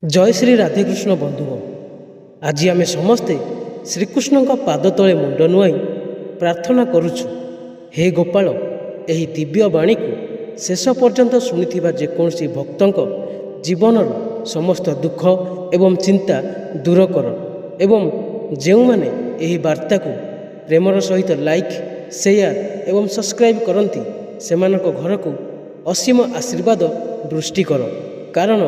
जय श्री राधेकृष्ण बंधुगण। आज आम समस्ते श्रीकृष्ण पाद तले मुंड नुआई प्रार्थना करुछु। हे गोपाल, यही दिव्य बाणी को शेष पर्यंत शुणुवा जेकोसी भक्तों जीवन समस्त दुख एवं चिंता दूर कर एवं जो माने यही वार्ता को प्रेमर सहित लाइक शेयर एवं सब्सक्राइब करती सेमानक घर को असीम आशीर्वाद दृष्टि कर। कारण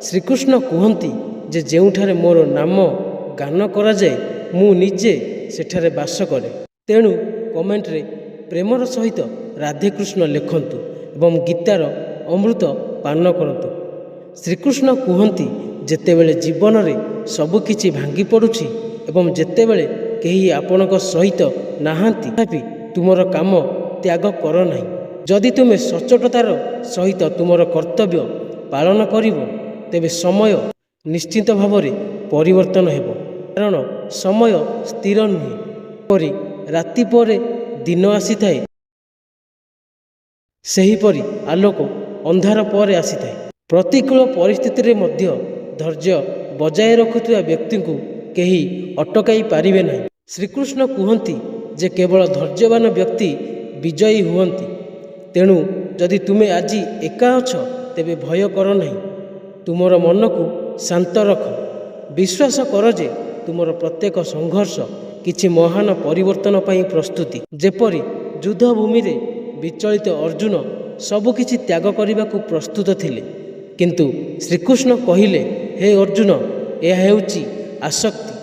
श्रीकृष्ण कहती जे ଯେଉଁଠାରେ मोर नाम गान କରାଯାଏ ମୁଁ ନିଜେ ସେଠାରେ ବାସ କରେ। ତେଣୁ କମେଣ୍ଟରେ ପ୍ରେମର ସହିତ ରାଧେକୃଷ୍ଣ ଲେଖନ୍ତୁ ଏବଂ ଗୀତାର ଅମୃତ ପାନ କରନ୍ତୁ। ଶ୍ରୀକୃଷ୍ଣ କୁହନ୍ତି ଯେତେବେଳେ ଜୀବନରେ ସବୁକିଛି ଭାଙ୍ଗି ପଡ଼ୁଛି ଏବଂ ଯେତେବେଳେ କେହି ଆପଣଙ୍କ ସହିତ ନାହାନ୍ତି ତଥାପି ତୁମର କାମ ତ୍ୟାଗ କର ନାହିଁ। ଯଦି ତୁମେ ସଚ୍ଚୋଟତାର ସହିତ ତୁମର କର୍ତ୍ତବ୍ୟ ପାଳନ କରିବ ତେବେ ସମୟ ନିଶ୍ଚିତ ଭାବରେ ପରିବର୍ତ୍ତନ ହେବ। କାରଣ ସମୟ ସ୍ଥିର ନୁହେଁ। ପରି ରାତି ପରେ ଦିନ ଆସିଥାଏ, ସେହିପରି ଆଲୋକ ଅନ୍ଧାର ପରେ ଆସିଥାଏ। ପ୍ରତିକୂଳ ପରିସ୍ଥିତିରେ ମଧ୍ୟ ଧୈର୍ଯ୍ୟ ବଜାୟ ରଖୁଥିବା ବ୍ୟକ୍ତିଙ୍କୁ କେହି ଅଟକାଇ ପାରିବେ ନାହିଁ। ଶ୍ରୀକୃଷ୍ଣ କୁହନ୍ତି ଯେ କେବଳ ଧୈର୍ଯ୍ୟବାନ ବ୍ୟକ୍ତି ବିଜୟୀ ହୁଅନ୍ତି। ତେଣୁ ଯଦି ତୁମେ ଆଜି ଏକା ଅଛ ତେବେ ଭୟ କର ନାହିଁ। ତୁମର ମନକୁ ଶାନ୍ତ ରଖ। ବିଶ୍ୱାସ କର ଯେ ତୁମର ପ୍ରତ୍ୟେକ ସଂଘର୍ଷ କିଛି ମହାନ ପରିବର୍ତ୍ତନ ପାଇଁ ପ୍ରସ୍ତୁତି। ଯେପରି ଯୁଦ୍ଧଭୂମିରେ ବିଚଳିତ ଅର୍ଜୁନ ସବୁକିଛି ତ୍ୟାଗ କରିବାକୁ ପ୍ରସ୍ତୁତ ଥିଲେ, କିନ୍ତୁ ଶ୍ରୀକୃଷ୍ଣ କହିଲେ, ହେ ଅର୍ଜୁନ, ଏହା ହେଉଛି ଆସକ୍ତି,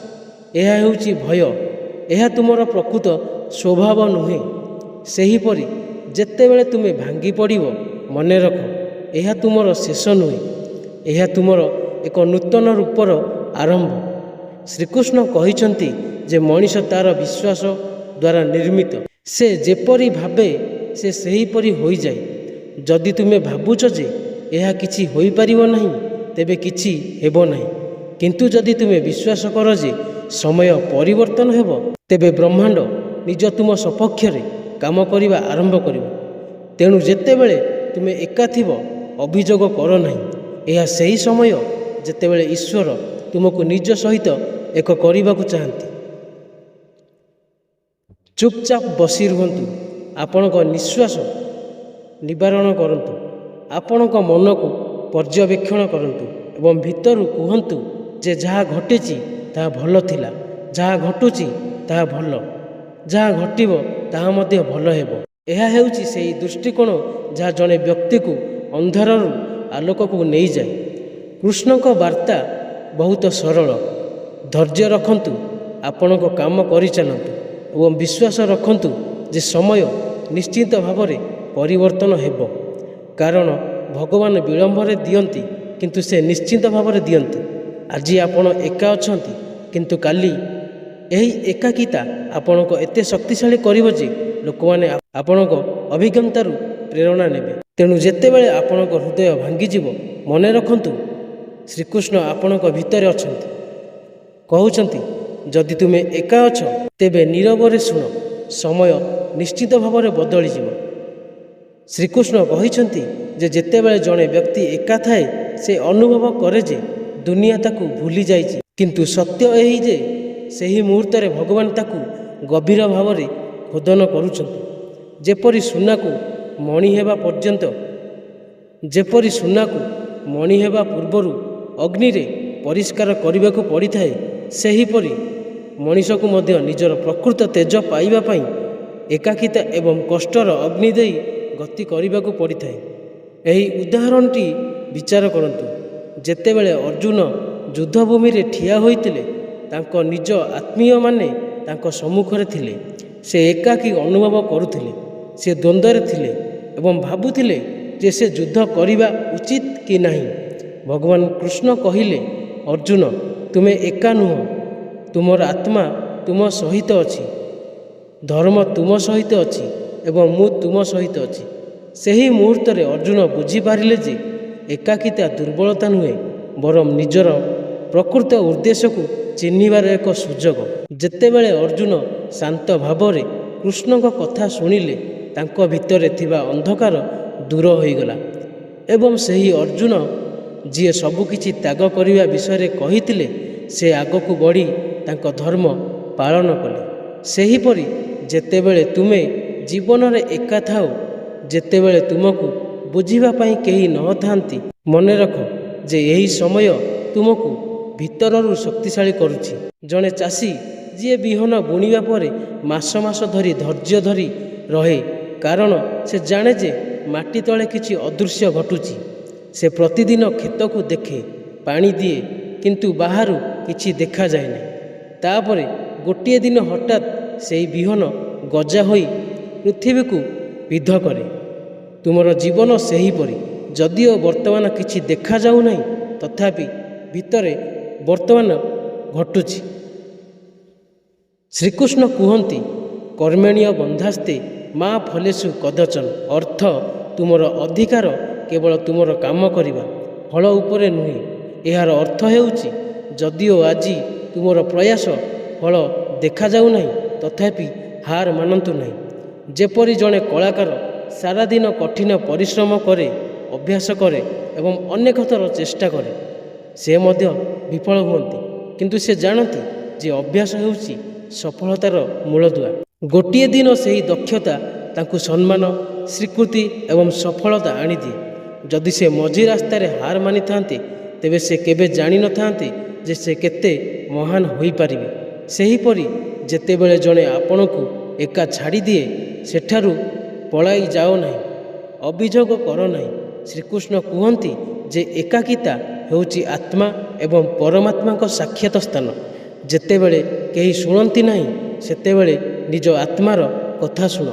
ଏହା ହେଉଛି ଭୟ, ଏହା ତୁମର ପ୍ରକୃତ ସ୍ୱଭାବ ନୁହେଁ। ସେହିପରି ଯେତେବେଳେ ତୁମେ ଭାଙ୍ଗି ପଡ଼ିବ ମନେ ରଖ, ଏହା ତୁମର ଶେଷ ନୁହେଁ, ଏହା ତୁମର ଏକ ନୂତନ ରୂପର ଆରମ୍ଭ। ଶ୍ରୀକୃଷ୍ଣ କହିଛନ୍ତି ଯେ ମଣିଷ ତାର ବିଶ୍ୱାସ ଦ୍ୱାରା ନିର୍ମିତ। ସେ ଯେପରି ଭାବେ ସେ ସେହିପରି ହୋଇଯାଏ। ଯଦି ତୁମେ ଭାବୁଛ ଯେ ଏହା କିଛି ହୋଇପାରିବ ନାହିଁ ତେବେ କିଛି ହେବ ନାହିଁ। କିନ୍ତୁ ଯଦି ତୁମେ ବିଶ୍ୱାସ କର ଯେ ସମୟ ପରିବର୍ତ୍ତନ ହେବ ତେବେ ବ୍ରହ୍ମାଣ୍ଡ ନିଜ ତୁମ ସପକ୍ଷରେ କାମ କରିବା ଆରମ୍ଭ କରିବ। ତେଣୁ ଯେତେବେଳେ ତୁମେ ଏକା ଥିବ ଅଭିଯୋଗ କର ନାହିଁ। ଏହା ସେହି ସମୟ ଯେତେବେଳେ ଈଶ୍ୱର ତୁମକୁ ନିଜ ସହିତ ଏକ କରିବାକୁ ଚାହାନ୍ତି। ଚୁପଚାପ ବସି ରୁହନ୍ତୁ, ଆପଣଙ୍କ ନିଶ୍ୱାସ ନିବାରଣ କରନ୍ତୁ, ଆପଣଙ୍କ ମନକୁ ପର୍ଯ୍ୟବେକ୍ଷଣ କରନ୍ତୁ ଏବଂ ଭିତରୁ କୁହନ୍ତୁ ଯେ ଯାହା ଘଟିଛି ତାହା ଭଲ ଥିଲା, ଯାହା ଘଟୁଛି ତାହା ଭଲ, ଯାହା ଘଟିବ ତାହା ମଧ୍ୟ ଭଲ ହେବ। ଏହା ହେଉଛି ସେହି ଦୃଷ୍ଟିକୋଣ ଯାହା ଜଣେ ବ୍ୟକ୍ତିକୁ ଅନ୍ଧାରରୁ ଆଲୋକକୁ ନେଇଯାଏ। କୃଷ୍ଣଙ୍କ ବାର୍ତ୍ତା ବହୁତ ସରଳ। ଧୈର୍ଯ୍ୟ ରଖନ୍ତୁ, ଆପଣଙ୍କ କାମ କରିଚାଲନ୍ତୁ ଏବଂ ବିଶ୍ୱାସ ରଖନ୍ତୁ ଯେ ସମୟ ନିଶ୍ଚିତ ଭାବରେ ପରିବର୍ତ୍ତନ ହେବ। କାରଣ ଭଗବାନ ବିଳମ୍ବରେ ଦିଅନ୍ତି କିନ୍ତୁ ସେ ନିଶ୍ଚିତ ଭାବରେ ଦିଅନ୍ତି। ଆଜି ଆପଣ ଏକା ଅଛନ୍ତି କିନ୍ତୁ କାଲି ଏହି ଏକାକିତା ଆପଣଙ୍କ ଏତେ ଶକ୍ତିଶାଳୀ କରିବ ଯେ ଲୋକମାନେ ଆପଣଙ୍କ ଅଭିଜ୍ଞତାରୁ ପ୍ରେରଣା ନେବେ। ତେଣୁ ଯେତେବେଳେ ଆପଣଙ୍କ ହୃଦୟ ଭାଙ୍ଗିଯିବ ମନେ ରଖନ୍ତୁ ଶ୍ରୀକୃଷ୍ଣ ଆପଣଙ୍କ ଭିତରେ ଅଛନ୍ତି। କହୁଛନ୍ତି ଯଦି ତୁମେ ଏକା ଅଛ ତେବେ ନୀରବରେ ଶୁଣ, ସମୟ ନିଶ୍ଚିତ ଭାବରେ ବଦଳିଯିବ। ଶ୍ରୀକୃଷ୍ଣ କହିଛନ୍ତି ଯେ ଯେତେବେଳେ ଜଣେ ବ୍ୟକ୍ତି ଏକା ଥାଏ ସେ ଅନୁଭବ କରେ ଯେ ଦୁନିଆ ତାକୁ ଭୁଲି ଯାଇଛି। କିନ୍ତୁ ସତ୍ୟ ଏହି ଯେ ସେହି ମୁହୂର୍ତ୍ତରେ ଭଗବାନ ତାକୁ ଗଭୀର ଭାବରେ ଖୋଦନ କରୁଛନ୍ତି। ଯେପରି ସୁନାକୁ ମଣି ହେବା ପୂର୍ବରୁ ଅଗ୍ନିରେ ପରିଷ୍କାର କରିବାକୁ ପଡ଼ିଥାଏ, ସେହିପରି ମଣିଷକୁ ମଧ୍ୟ ନିଜର ପ୍ରକୃତ ତେଜ ପାଇବା ପାଇଁ ଏକାକିତା ଏବଂ କଷ୍ଟର ଅଗ୍ନି ଦେଇ ଗତି କରିବାକୁ ପଡ଼ିଥାଏ। ଏହି ଉଦାହରଣଟି ବିଚାର କରନ୍ତୁ। ଯେତେବେଳେ ଅର୍ଜୁନ ଯୁଦ୍ଧଭୂମିରେ ଠିଆ ହୋଇଥିଲେ ତାଙ୍କ ନିଜ ଆତ୍ମୀୟମାନେ ତାଙ୍କ ସମ୍ମୁଖରେ ଥିଲେ। ସେ ଏକାକୀ ଅନୁଭବ କରୁଥିଲେ, ସେ ଦ୍ୱନ୍ଦ୍ୱରେ ଥିଲେ ଏବଂ ଭାବୁଥିଲେ ଯେ ସେ ଯୁଦ୍ଧ କରିବା ଉଚିତ କି ନାହିଁ। ଭଗବାନ କୃଷ୍ଣ କହିଲେ, ଅର୍ଜୁନ, ତୁମେ ଏକା ନୁହଁ, ତୁମର ଆତ୍ମା ତୁମ ସହିତ ଅଛି, ଧର୍ମ ତୁମ ସହିତ ଅଛି ଏବଂ ମୁଁ ତୁମ ସହିତ ଅଛି। ସେହି ମୁହୂର୍ତ୍ତରେ ଅର୍ଜୁନ ବୁଝିପାରିଲେ ଯେ ଏକାକିତା ଦୁର୍ବଳତା ନୁହେଁ ବରଂ ନିଜର ପ୍ରକୃତ ଉଦ୍ଦେଶ୍ୟକୁ ଚିହ୍ନିବାର ଏକ ସୁଯୋଗ। ଯେତେବେଳେ ଅର୍ଜୁନ ଶାନ୍ତ ଭାବରେ କୃଷ୍ଣଙ୍କ କଥା ଶୁଣିଲେ ତାଙ୍କ ଭିତରେ ଥିବା ଅନ୍ଧକାର ଦୂର ହୋଇଗଲା ଏବଂ ସେହି ଅର୍ଜୁନ ଯିଏ ସବୁକିଛି ତ୍ୟାଗ କରିବା ବିଷୟରେ କହିଥିଲେ ସେ ଆଗକୁ ବଢ଼ି ତାଙ୍କ ଧର୍ମ ପାଳନ କଲେ। ସେହିପରି ଯେତେବେଳେ ତୁମେ ଜୀବନରେ ଏକା ଥାଅ, ଯେତେବେଳେ ତୁମକୁ ବୁଝିବା ପାଇଁ କେହି ନଥାନ୍ତି, ମନେ ରଖ ଯେ ଏହି ସମୟ ତୁମକୁ ଭିତରରୁ ଶକ୍ତିଶାଳୀ କରୁଛି। ଜଣେ ଚାଷୀ ଯିଏ ବିହନ ବୁଣିବା ପରେ ମାସ ମାସ ଧରି ଧୈର୍ଯ୍ୟ ଧରି ରହେ, କାରଣ ସେ ଜାଣେ ଯେ ମାଟି ତଳେ କିଛି ଅଦୃଶ୍ୟ ଘଟୁଛି। ସେ ପ୍ରତିଦିନ କ୍ଷେତକୁ ଦେଖେ, ପାଣି ଦିଏ, କିନ୍ତୁ ବାହାରୁ କିଛି ଦେଖାଯାଏ ନାହିଁ। ତାପରେ ଗୋଟିଏ ଦିନ ହଠାତ୍ ସେହି ବିହନ ଗଜା ହୋଇ ପୃଥିବୀକୁ ବିଧ କରେ। ତୁମର ଜୀବନ ସେହିପରି। ଯଦିଓ ବର୍ତ୍ତମାନ କିଛି ଦେଖାଯାଉନାହିଁ, ତଥାପି ଭିତରେ ବର୍ତ୍ତମାନ ଘଟୁଛି। ଶ୍ରୀକୃଷ୍ଣ କୁହନ୍ତି, କର୍ମଣ୍ୟ ବନ୍ଧାସ୍ତେ ମା ଫଲେଷୁ କଦଚନ। ଅର୍ଥ, ତୁମର ଅଧିକାର କେବଳ ତୁମର କାମ କରିବା, ଫଳ ଉପରେ ନୁହେଁ। ଏହାର ଅର୍ଥ ହେଉଛି, ଯଦିଓ ଆଜି ତୁମର ପ୍ରୟାସ ଫଳ ଦେଖାଯାଉନାହିଁ, ତଥାପି ହାର ମାନନ୍ତୁ ନାହିଁ। ଯେପରି ଜଣେ କଳାକାର ସାରାଦିନ କଠିନ ପରିଶ୍ରମ କରେ, ଅଭ୍ୟାସ କରେ ଏବଂ ଅନେକ ଥର ଚେଷ୍ଟା କରେ, ସେ ମଧ୍ୟ ବିଫଳ ହୁଅନ୍ତି, କିନ୍ତୁ ସେ ଜାଣନ୍ତି ଯେ ଅଭ୍ୟାସ ହେଉଛି ସଫଳତାର ମୂଳଦୁଆ। ଗୋଟିଏ ଦିନ ସେହି ଦକ୍ଷତା ତାଙ୍କୁ ସମ୍ମାନ, ସ୍ୱୀକୃତି ଏବଂ ସଫଳତା ଆଣିଦିଏ। ଯଦି ସେ ମଝି ରାସ୍ତାରେ ହାର ମାନିଥାନ୍ତେ, ତେବେ ସେ କେବେ ଜାଣିନଥାନ୍ତେ ଯେ ସେ କେତେ ମହାନ ହୋଇପାରିବେ। ସେହିପରି ଯେତେବେଳେ ଜଣେ ଆପଣଙ୍କୁ ଏକା ଛାଡ଼ିଦିଏ, ସେଠାରୁ ପଳାଇ ଯାଅ ନାହିଁ, ଅଭିଯୋଗ କର ନାହିଁ। ଶ୍ରୀକୃଷ୍ଣ କୁହନ୍ତି ଯେ ଏକାକିତା ହେଉଛି ଆତ୍ମା ଏବଂ ପରମାତ୍ମାଙ୍କ ସାକ୍ଷାତ ସ୍ଥାନ। ଯେତେବେଳେ କେହି ଶୁଣନ୍ତି ନାହିଁ, ସେତେବେଳେ ନିଜ ଆତ୍ମାର କଥା ଶୁଣ।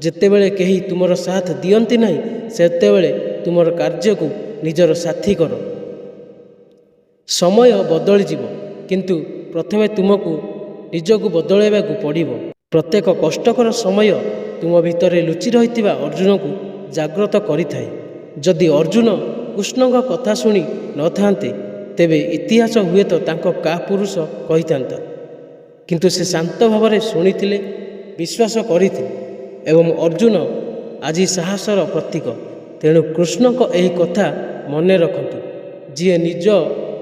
ଯେତେବେଳେ କେହି ତୁମର ସାଥ ଦିଅନ୍ତି ନାହିଁ, ସେତେବେଳେ ତୁମର କାର୍ଯ୍ୟକୁ ନିଜର ସାଥୀ କର। ସମୟ ବଦଳିଯିବ, କିନ୍ତୁ ପ୍ରଥମେ ତୁମକୁ ନିଜକୁ ବଦଳାଇବାକୁ ପଡ଼ିବ। ପ୍ରତ୍ୟେକ କଷ୍ଟକର ସମୟ ତୁମ ଭିତରେ ଲୁଚି ରହିଥିବା ଅର୍ଜୁନକୁ ଜାଗ୍ରତ କରିଥାଏ। ଯଦି ଅର୍ଜୁନ କୃଷ୍ଣଙ୍କ କଥା ଶୁଣି ନଥାନ୍ତେ, ତେବେ ଇତିହାସ ହୁଏତ ତାଙ୍କ କାପୁରୁଷ କହିଥାନ୍ତା। କିନ୍ତୁ ସେ ଶାନ୍ତ ଭାବରେ ଶୁଣିଥିଲେ, ବିଶ୍ୱାସ କରିଥିଲେ ଏବଂ ଅର୍ଜୁନ ଆଜି ସାହସର ପ୍ରତୀକ। ତେଣୁ କୃଷ୍ଣଙ୍କ ଏହି କଥା ମନେ ରଖନ୍ତୁ, ଯିଏ ନିଜ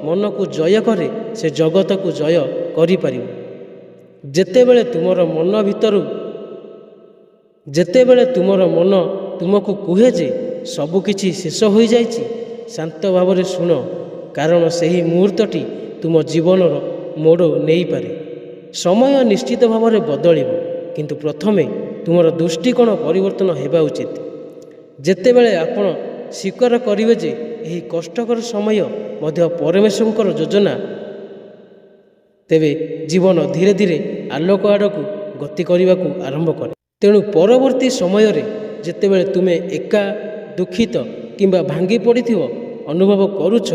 ମନକୁ ଜୟ କରେ, ସେ ଜଗତକୁ ଜୟ କରିପାରିବ। ଯେତେବେଳେ ତୁମର ମନ ତୁମକୁ କୁହେ ଯେ ସବୁକିଛି ଶେଷ ହୋଇଯାଇଛି, ଶାନ୍ତ ଭାବରେ ଶୁଣ, କାରଣ ସେହି ମୁହୂର୍ତ୍ତଟି ତୁମ ଜୀବନର ମୋଡ଼ ନେଇପାରେ। ସମୟ ନିଶ୍ଚିତ ଭାବରେ ବଦଳିବ, କିନ୍ତୁ ପ୍ରଥମେ ତୁମର ଦୃଷ୍ଟିକୋଣ ପରିବର୍ତ୍ତନ ହେବା ଉଚିତ। ଯେତେବେଳେ ଆପଣ ସ୍ୱୀକାର କରିବେ ଯେ ଏହି କଷ୍ଟକର ସମୟ ମଧ୍ୟ ପରମେଶ୍ୱରଙ୍କର ଯୋଜନା, ତେବେ ଜୀବନ ଧୀରେ ଧୀରେ ଆଲୋକ ଆଡ଼କୁ ଗତି କରିବାକୁ ଆରମ୍ଭ କରେ। ତେଣୁ ପରବର୍ତ୍ତୀ ସମୟରେ ଯେତେବେଳେ ତୁମେ ଏକା, ଦୁଃଖିତ କିମ୍ବା ଭାଙ୍ଗି ପଡ଼ିଥିବ ଅନୁଭବ କରୁଛ,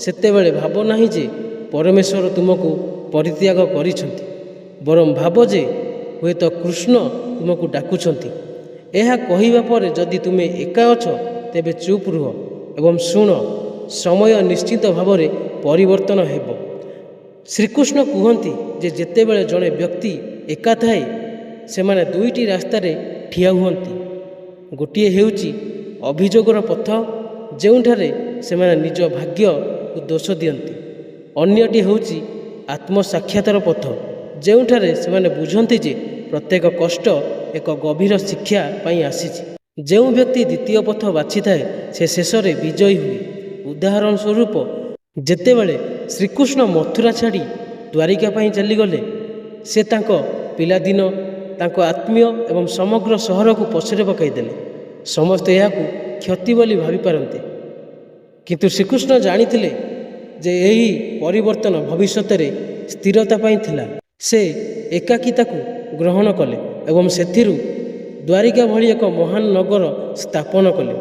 ସେତେବେଳେ ଭାବ ନାହିଁ ଯେ ପରମେଶ୍ୱର ତୁମକୁ ପରିତ୍ୟାଗ କରିଛନ୍ତି, ବରଂ ଭାବ ଯେ ହୁଏତ କୃଷ୍ଣ ତୁମକୁ ଡାକୁଛନ୍ତି। ଏହା କହିବା ପରେ ଯଦି ତୁମେ ଏକା ଅଛ, ତେବେ ଚୁପ୍ ରୁହ ଏବଂ ଶୁଣ। ସମୟ ନିଶ୍ଚିତ ଭାବରେ ପରିବର୍ତ୍ତନ ହେବ। ଶ୍ରୀକୃଷ୍ଣ କୁହନ୍ତି ଯେ ଯେତେବେଳେ ଜଣେ ବ୍ୟକ୍ତି ଏକା ଥାଏ, ସେମାନେ ଦୁଇଟି ରାସ୍ତାରେ ଠିଆ ହୁଅନ୍ତି। ଗୋଟିଏ ହେଉଛି ଅଭିଯୋଗର ପଥ, ଯେଉଁଠାରେ ସେମାନେ ନିଜ ଭାଗ୍ୟକୁ ଦୋଷ ଦିଅନ୍ତି। ଅନ୍ୟଟି ହେଉଛି ଆତ୍ମସାକ୍ଷାତର ପଥ, ଯେଉଁଠାରେ ସେମାନେ ବୁଝନ୍ତି ଯେ ପ୍ରତ୍ୟେକ କଷ୍ଟ ଏକ ଗଭୀର ଶିକ୍ଷା ପାଇଁ ଆସିଛି। ଯେଉଁ ବ୍ୟକ୍ତି ଦ୍ୱିତୀୟ ପଥ ବାଛିଥାଏ, ସେ ଶେଷରେ ବିଜୟୀ ହୁଏ। ଉଦାହରଣ ସ୍ୱରୂପ, ଯେତେବେଳେ ଶ୍ରୀକୃଷ୍ଣ ମଥୁରା ଛାଡ଼ି ଦ୍ୱାରିକା ପାଇଁ ଚାଲିଗଲେ, ସେ ତାଙ୍କ ପିଲାଦିନ, ତାଙ୍କ ଆତ୍ମୀୟ ଏବଂ ସମଗ୍ର ସହରକୁ ପଛରେ ପକାଇଦେଲେ। ସମସ୍ତେ ଏହାକୁ କ୍ଷତି ବୋଲି ଭାବିପାରନ୍ତି, କିନ୍ତୁ ଶ୍ରୀକୃଷ୍ଣ ଜାଣିଥିଲେ ଯେ ଏହି ପରିବର୍ତ୍ତନ ଭବିଷ୍ୟତରେ ସ୍ଥିରତା ପାଇଁ ଥିଲା। ସେ ଏକାକିତାକୁ ଗ୍ରହଣ କଲେ ଏବଂ ସେଥିରୁ ଦ୍ୱାରିକା ଭଳି ଏକ ମହାନ ନଗର ସ୍ଥାପନ କଲେ।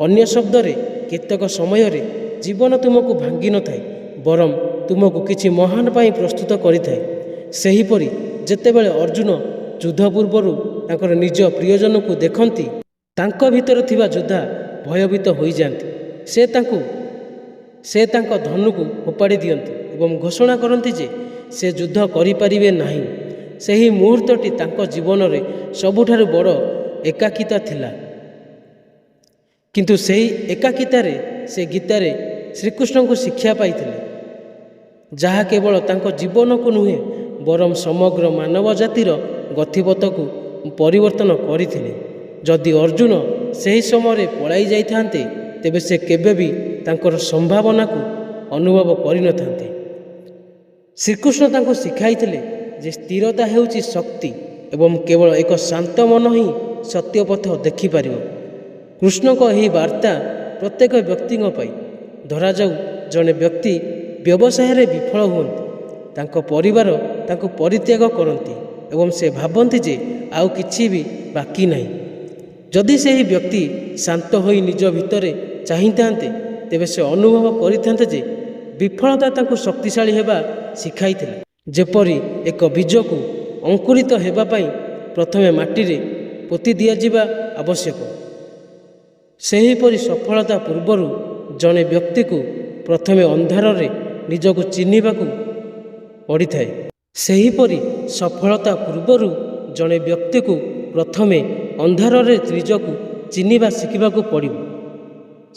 ଅନ୍ୟ ଶବ୍ଦରେ, କେତେକ ସମୟରେ ଜୀବନ ତୁମକୁ ଭାଙ୍ଗି ନଥାଏ, ବରଂ ତୁମକୁ କିଛି ମହାନ ପାଇଁ ପ୍ରସ୍ତୁତ କରିଥାଏ। ସେହିପରି ଯେତେବେଳେ ଅର୍ଜୁନ ଯୁଦ୍ଧ ପୂର୍ବରୁ ତାଙ୍କର ନିଜ ପ୍ରିୟଜନଙ୍କୁ ଦେଖନ୍ତି, ତାଙ୍କ ଭିତରେ ଥିବା ଯୋଦ୍ଧା ଭୟଭୀତ ହୋଇଯାଆନ୍ତି। ସେ ତାଙ୍କ ଧନୁକୁ ଫୋପାଡ଼ି ଦିଅନ୍ତି ଏବଂ ଘୋଷଣା କରନ୍ତି ଯେ ସେ ଯୁଦ୍ଧ କରିପାରିବେ ନାହିଁ। ସେହି ମୁହୂର୍ତ୍ତଟି ତାଙ୍କ ଜୀବନରେ ସବୁଠାରୁ ବଡ଼ ଏକାକିତା ଥିଲା। କିନ୍ତୁ ସେହି ଏକାକିତାରେ ସେ ଗୀତାରେ ଶ୍ରୀକୃଷ୍ଣଙ୍କୁ ଶିକ୍ଷା ପାଇଥିଲେ, ଯାହା କେବଳ ତାଙ୍କ ଜୀବନକୁ ନୁହେଁ ବରଂ ସମଗ୍ର ମାନବ ଜାତିର ଗତିପଥକୁ ପରିବର୍ତ୍ତନ କରିଥିଲେ। ଯଦି ଅର୍ଜୁନ ସେହି ସମୟରେ ପଳାଇ ଯାଇଥାନ୍ତେ, ତେବେ ସେ କେବେ ବି ତାଙ୍କର ସମ୍ଭାବନାକୁ ଅନୁଭବ କରିନଥାନ୍ତେ। ଶ୍ରୀକୃଷ୍ଣ ତାଙ୍କୁ ଶିଖାଇଥିଲେ ଯେ ସ୍ଥିରତା ହେଉଛି ଶକ୍ତି ଏବଂ କେବଳ ଏକ ଶାନ୍ତ ମନ ହିଁ ସତ୍ୟ ପଥ ଦେଖିପାରିବ। କୃଷ୍ଣଙ୍କ ଏହି ବାର୍ତ୍ତା ପ୍ରତ୍ୟେକ ବ୍ୟକ୍ତିଙ୍କ ପାଇଁ। ଧରାଯାଉ ଜଣେ ବ୍ୟକ୍ତି ବ୍ୟବସାୟରେ ବିଫଳ ହୁଅନ୍ତି, ତାଙ୍କ ପରିବାର ତାଙ୍କୁ ପରିତ୍ୟାଗ କରନ୍ତି ଏବଂ ସେ ଭାବନ୍ତି ଯେ ଆଉ କିଛି ବି ବାକି ନାହିଁ। ଯଦି ସେହି ବ୍ୟକ୍ତି ଶାନ୍ତ ହୋଇ ନିଜ ଭିତରେ ଚାହିଁଥାନ୍ତେ, ତେବେ ସେ ଅନୁଭବ କରିଥାନ୍ତେ ଯେ ବିଫଳତା ତାଙ୍କୁ ଶକ୍ତିଶାଳୀ ହେବା ଶିଖାଇଥିଲା। ଯେପରି ଏକ ବୀଜକୁ ଅଙ୍କୁରିତ ହେବା ପାଇଁ ପ୍ରଥମେ ମାଟିରେ ପୋତି ଦିଆଯିବା ଆବଶ୍ୟକ, ସେହିପରି ସଫଳତା ପୂର୍ବରୁ ଜଣେ ବ୍ୟକ୍ତିକୁ ପ୍ରଥମେ ଅନ୍ଧାରରେ ନିଜକୁ ଚିହ୍ନିବାକୁ ପଡ଼ିଥାଏ। ସେହିପରି ସଫଳତା ପୂର୍ବରୁ ଜଣେ ବ୍ୟକ୍ତିକୁ ପ୍ରଥମେ ଅନ୍ଧାରରେ ନିଜକୁ ଚିହ୍ନିବା ଶିଖିବାକୁ ପଡ଼ିବ।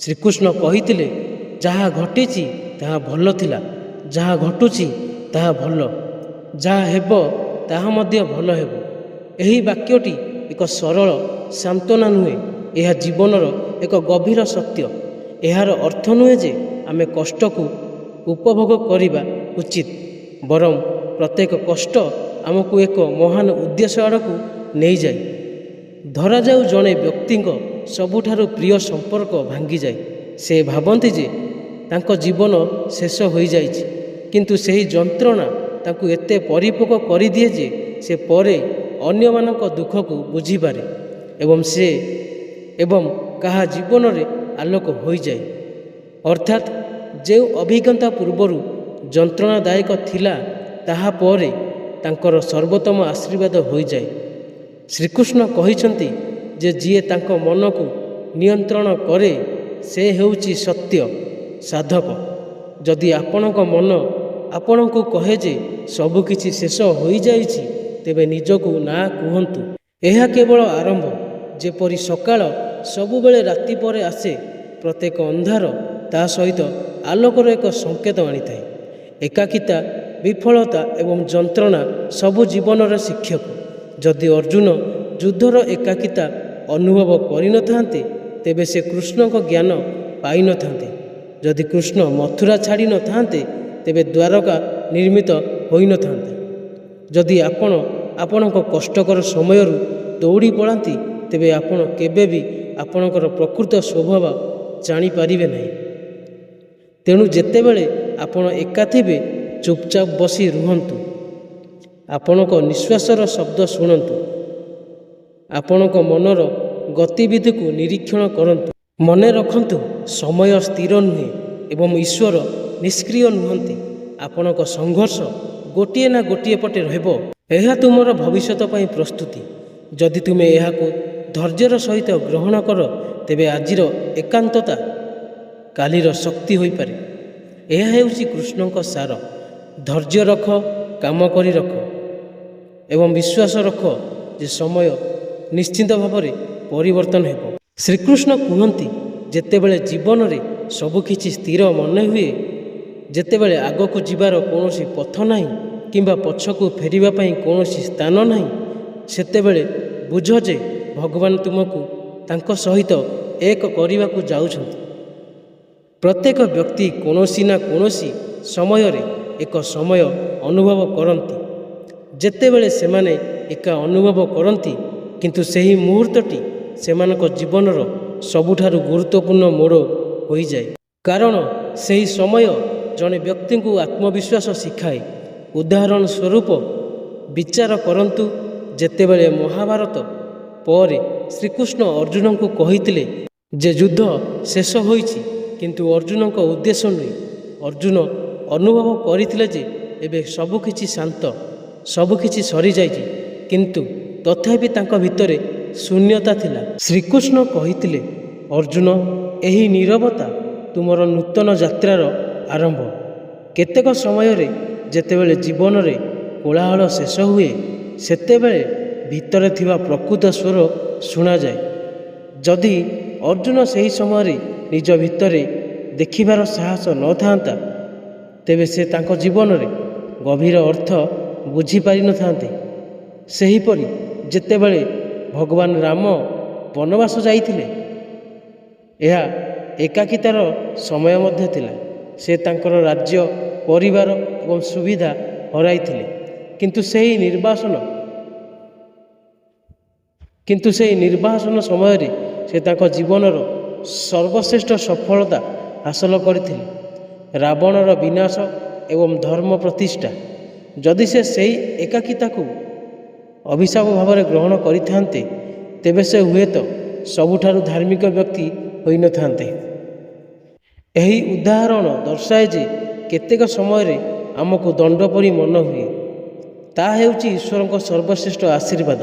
ଶ୍ରୀକୃଷ୍ଣ କହିଥିଲେ, ଯାହା ଘଟିଛି ତାହା ଭଲ ଥିଲା, ଯାହା ଘଟୁଛି ତାହା ଭଲ, ଯାହା ହେବ ତାହା ମଧ୍ୟ ଭଲ ହେବ। ଏହି ବାକ୍ୟଟି ଏକ ସରଳ ସାନ୍ତ୍ୱନା ନୁହେଁ, ଏହା ଜୀବନର ଏକ ଗଭୀର ସତ୍ୟ। ଏହାର ଅର୍ଥ ନୁହେଁ ଯେ ଆମେ କଷ୍ଟକୁ ଉପଭୋଗ କରିବା ଉଚିତ, ବରଂ ପ୍ରତ୍ୟେକ କଷ୍ଟ ଆମକୁ ଏକ ମହାନ ଉଦ୍ଦେଶ୍ୟ ଆଡ଼କୁ ନେଇଯାଏ। ଧରାଯାଉ ଜଣେ ବ୍ୟକ୍ତିଙ୍କ ସବୁଠାରୁ ପ୍ରିୟ ସମ୍ପର୍କ ଭାଙ୍ଗିଯାଏ। ସେ ଭାବନ୍ତି ଯେ ତାଙ୍କ ଜୀବନ ଶେଷ ହୋଇଯାଇଛି, କିନ୍ତୁ ସେହି ଯନ୍ତ୍ରଣା ତାଙ୍କୁ ଏତେ ପରିପକ୍ୱ କରିଦିଏ ଯେ ସେ ପରେ ଅନ୍ୟମାନଙ୍କ ଦୁଃଖକୁ ବୁଝିପାରେ ଏବଂ କାହା ଜୀବନରେ ଆଲୋକ ହୋଇଯାଏ। ଅର୍ଥାତ୍ ଯେଉଁ ଅଭିଜ୍ଞତା ପୂର୍ବରୁ ଯନ୍ତ୍ରଣାଦାୟକ ଥିଲା, ତାହା ପରେ ତାଙ୍କର ସର୍ବୋତ୍ତମ ଆଶୀର୍ବାଦ ହୋଇଯାଏ। ଶ୍ରୀକୃଷ୍ଣ କହିଛନ୍ତି ଯେ ଯିଏ ତାଙ୍କ ମନକୁ ନିୟନ୍ତ୍ରଣ କରେ ସେ ହେଉଛି ସତ୍ୟ ସାଧକ। ଯଦି ଆପଣଙ୍କ ମନ ଆପଣଙ୍କୁ କହେ ଯେ ସବୁକିଛି ଶେଷ ହୋଇଯାଇଛି, ତେବେ ନିଜକୁ ନା କୁହନ୍ତୁ, ଏହା କେବଳ ଆରମ୍ଭ। ଯେପରି ସକାଳ ସବୁବେଳେ ରାତି ପରେ ଆସେ, ପ୍ରତ୍ୟେକ ଅନ୍ଧାର ତା ସହିତ ଆଲୋକର ଏକ ସଂକେତ ଆଣିଥାଏ। ଏକାକିତା, ବିଫଳତା ଏବଂ ଯନ୍ତ୍ରଣା ସବୁ ଜୀବନର ଶିକ୍ଷକ। ଯଦି ଅର୍ଜୁନ ଯୁଦ୍ଧର ଏକାକିତା ଅନୁଭବ କରିନଥାନ୍ତେ, ତେବେ ସେ କୃଷ୍ଣଙ୍କ ଜ୍ଞାନ ପାଇନଥାନ୍ତେ। ଯଦି କୃଷ୍ଣ ମଥୁରା ଛାଡ଼ି ନଥାନ୍ତେ, ତେବେ ଦ୍ୱାରକା ନିର୍ମିତ ହୋଇନଥାନ୍ତା। ଯଦି ଆପଣ ଆପଣଙ୍କ କଷ୍ଟକର ସମୟରୁ ଦୌଡ଼ି ପଳାନ୍ତି, ତେବେ ଆପଣ କେବେ ବି ଆପଣଙ୍କର ପ୍ରକୃତ ସ୍ୱଭାବ ଜାଣିପାରିବେ ନାହିଁ। ତେଣୁ ଯେତେବେଳେ ଆପଣ ଏକା ଥିବେ, ଚୁପଚାପ ବସି ରୁହନ୍ତୁ, ଆପଣଙ୍କ ନିଶ୍ୱାସର ଶବ୍ଦ ଶୁଣନ୍ତୁ, ଆପଣଙ୍କ ମନର ଗତିବିଧିକୁ ନିରୀକ୍ଷଣ କରନ୍ତୁ। ମନେ ରଖନ୍ତୁ, ସମୟ ସ୍ଥିର ନୁହେଁ ଏବଂ ଈଶ୍ୱର ନିଷ୍କ୍ରିୟ ନୁହନ୍ତି। ଆପଣଙ୍କ ସଂଘର୍ଷ ଗୋଟିଏ ନା ଗୋଟିଏ ପଟେ ରହିବ। ଏହା ତୁମର ଭବିଷ୍ୟତ ପାଇଁ ପ୍ରସ୍ତୁତି। ଯଦି ତୁମେ ଏହାକୁ ଧୈର୍ଯ୍ୟର ସହିତ ଗ୍ରହଣ କର, ତେବେ ଆଜିର ଏକାନ୍ତତା କାଲିର ଶକ୍ତି ହୋଇପାରେ। ଏହା ହେଉଛି କୃଷ୍ଣଙ୍କ ସାର। ଧୈର୍ଯ୍ୟ ରଖ, କାମ କରି ରଖ ଏବଂ ବିଶ୍ୱାସ ରଖ ଯେ ସମୟ ନିଶ୍ଚିତ ଭାବରେ ପରିବର୍ତ୍ତନ ହେବ। ଶ୍ରୀକୃଷ୍ଣ କୁହନ୍ତି, ଯେତେବେଳେ ଜୀବନରେ ସବୁକିଛି ସ୍ଥିର ମନେ ହୁଏ, ଯେତେବେଳେ ଆଗକୁ ଯିବାର କୌଣସି ପଥ ନାହିଁ କିମ୍ବା ପଛକୁ ଫେରିବା ପାଇଁ କୌଣସି ସ୍ଥାନ ନାହିଁ, ସେତେବେଳେ ବୁଝ ଯେ ଭଗବାନ ତୁମକୁ ତାଙ୍କ ସହିତ ଏକ କରିବାକୁ ଯାଉଛନ୍ତି। ପ୍ରତ୍ୟେକ ବ୍ୟକ୍ତି କୌଣସି ନା କୌଣସି ସମୟରେ ଏକ ସମୟ ଅନୁଭବ କରନ୍ତି, ଯେତେବେଳେ ସେମାନେ ଏକା ଅନୁଭବ କରନ୍ତି, କିନ୍ତୁ ସେହି ମୁହୂର୍ତ୍ତଟି ସେମାନଙ୍କ ଜୀବନର ସବୁଠାରୁ ଗୁରୁତ୍ୱପୂର୍ଣ୍ଣ ମୋଡ଼ ହୋଇଯାଏ। କାରଣ ସେହି ସମୟ ଜଣେ ବ୍ୟକ୍ତିଙ୍କୁ ଆତ୍ମବିଶ୍ୱାସ ଶିଖାଏ। ଉଦାହରଣ ସ୍ୱରୂପ ବିଚାର କରନ୍ତୁ, ଯେତେବେଳେ ମହାଭାରତ ପରେ ଶ୍ରୀକୃଷ୍ଣ ଅର୍ଜୁନଙ୍କୁ କହିଥିଲେ ଯେ ଯୁଦ୍ଧ ଶେଷ ହୋଇଛି, କିନ୍ତୁ ଅର୍ଜୁନଙ୍କ ଉଦ୍ଦେଶ୍ୟ ନୁହେଁ। ଅର୍ଜୁନ ଅନୁଭବ କରିଥିଲେ ଯେ ଏବେ ସବୁକିଛି ଶାନ୍ତ, ସବୁକିଛି ସରିଯାଇଛି, କିନ୍ତୁ ତଥାପି ତାଙ୍କ ଭିତରେ ଶୂନ୍ୟତା ଥିଲା। ଶ୍ରୀକୃଷ୍ଣ କହିଥିଲେ, ଅର୍ଜୁନ, ଏହି ନୀରବତା ତୁମର ନୂତନ ଯାତ୍ରାର ଆରମ୍ଭ। କେତେକ ସମୟରେ ଯେତେବେଳେ ଜୀବନରେ କୋଳାହଳ ଶେଷ ହୁଏ, ସେତେବେଳେ ଭିତରେ ଥିବା ପ୍ରକୃତ ସ୍ୱର ଶୁଣାଯାଏ। ଯଦି ଅର୍ଜୁନ ସେହି ସମୟରେ ନିଜ ଭିତରେ ଦେଖିବାର ସାହସ ନଥାନ୍ତା ତେବେ ସେ ତାଙ୍କ ଜୀବନରେ ଗଭୀର ଅର୍ଥ ବୁଝିପାରିନଥାନ୍ତେ। ସେହିପରି ଯେତେବେଳେ ଭଗବାନ ରାମ ବନବାସ ଯାଇଥିଲେ, ଏହା ଏକାକିତାର ସମୟ ମଧ୍ୟ ଥିଲା। ସେ ତାଙ୍କର ରାଜ୍ୟ, ପରିବାର ଏବଂ ସୁବିଧା ହରାଇଥିଲେ, କିନ୍ତୁ ସେହି ନିର୍ବାସନ ସମୟରେ ସେ ତାଙ୍କ ଜୀବନର ସର୍ବଶ୍ରେଷ୍ଠ ସଫଳତା ହାସଲ କରିଥିଲେ, ରାବଣର ବିନାଶ ଏବଂ ଧର୍ମ ପ୍ରତିଷ୍ଠା। ଯଦି ସେ ସେହି ଏକାକିତାକୁ ଅଭିଶାପ ଭାବରେ ଗ୍ରହଣ କରିଥାନ୍ତେ, ତେବେ ସେ ହୁଏତ ସବୁଠାରୁ ଧାର୍ମିକ ବ୍ୟକ୍ତି ହୋଇନଥାନ୍ତେ। ଏହି ଉଦାହରଣ ଦର୍ଶାଏ ଯେ କେତେକ ସମୟରେ ଆମକୁ ଦଣ୍ଡ ପରି ମନେ ହୁଏ, ତାହା ହେଉଛି ଈଶ୍ୱରଙ୍କ ସର୍ବଶ୍ରେଷ୍ଠ ଆଶୀର୍ବାଦ।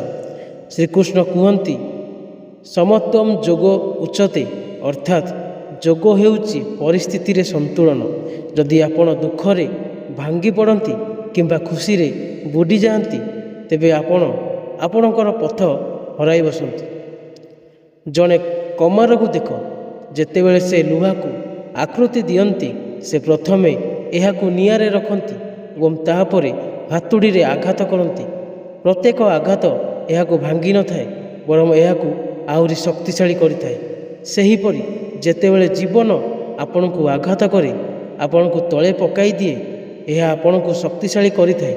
ଶ୍ରୀକୃଷ୍ଣ କୁହନ୍ତି, ସମତ୍ୱମ୍ ଯୋଗ ଉଚ୍ୟତେ, ଅର୍ଥାତ୍ ଯୋଗ ହେଉଛି ପରିସ୍ଥିତିରେ ସନ୍ତୁଳନ। ଯଦି ଆପଣ ଦୁଃଖରେ ଭାଙ୍ଗି ପଡ଼ନ୍ତି କିମ୍ବା ଖୁସିରେ ବୁଡ଼ିଯାଆନ୍ତି, ତେବେ ଆପଣ ଆପଣଙ୍କର ପଥ ହରାଇ ବସନ୍ତି। ଜଣେ କମାରକୁ ଦେଖ, ଯେତେବେଳେ ସେ ଲୁହାକୁ ଆକୃତି ଦିଅନ୍ତି, ସେ ପ୍ରଥମେ ଏହାକୁ ନିଆଁରେ ରଖନ୍ତି ଏବଂ ତାହାପରେ ହାତୁଡ଼ିରେ ଆଘାତ କରନ୍ତି। ପ୍ରତ୍ୟେକ ଆଘାତ ଏହାକୁ ଭାଙ୍ଗି ନଥାଏ, ବରଂ ଏହାକୁ ଆହୁରି ଶକ୍ତିଶାଳୀ କରିଥାଏ। ସେହିପରି ଯେତେବେଳେ ଜୀବନ ଆପଣଙ୍କୁ ଆଘାତ କରେ, ଆପଣଙ୍କୁ ତଳେ ପକାଇ ଦିଏ, ଏହା ଆପଣଙ୍କୁ ଶକ୍ତିଶାଳୀ କରିଥାଏ।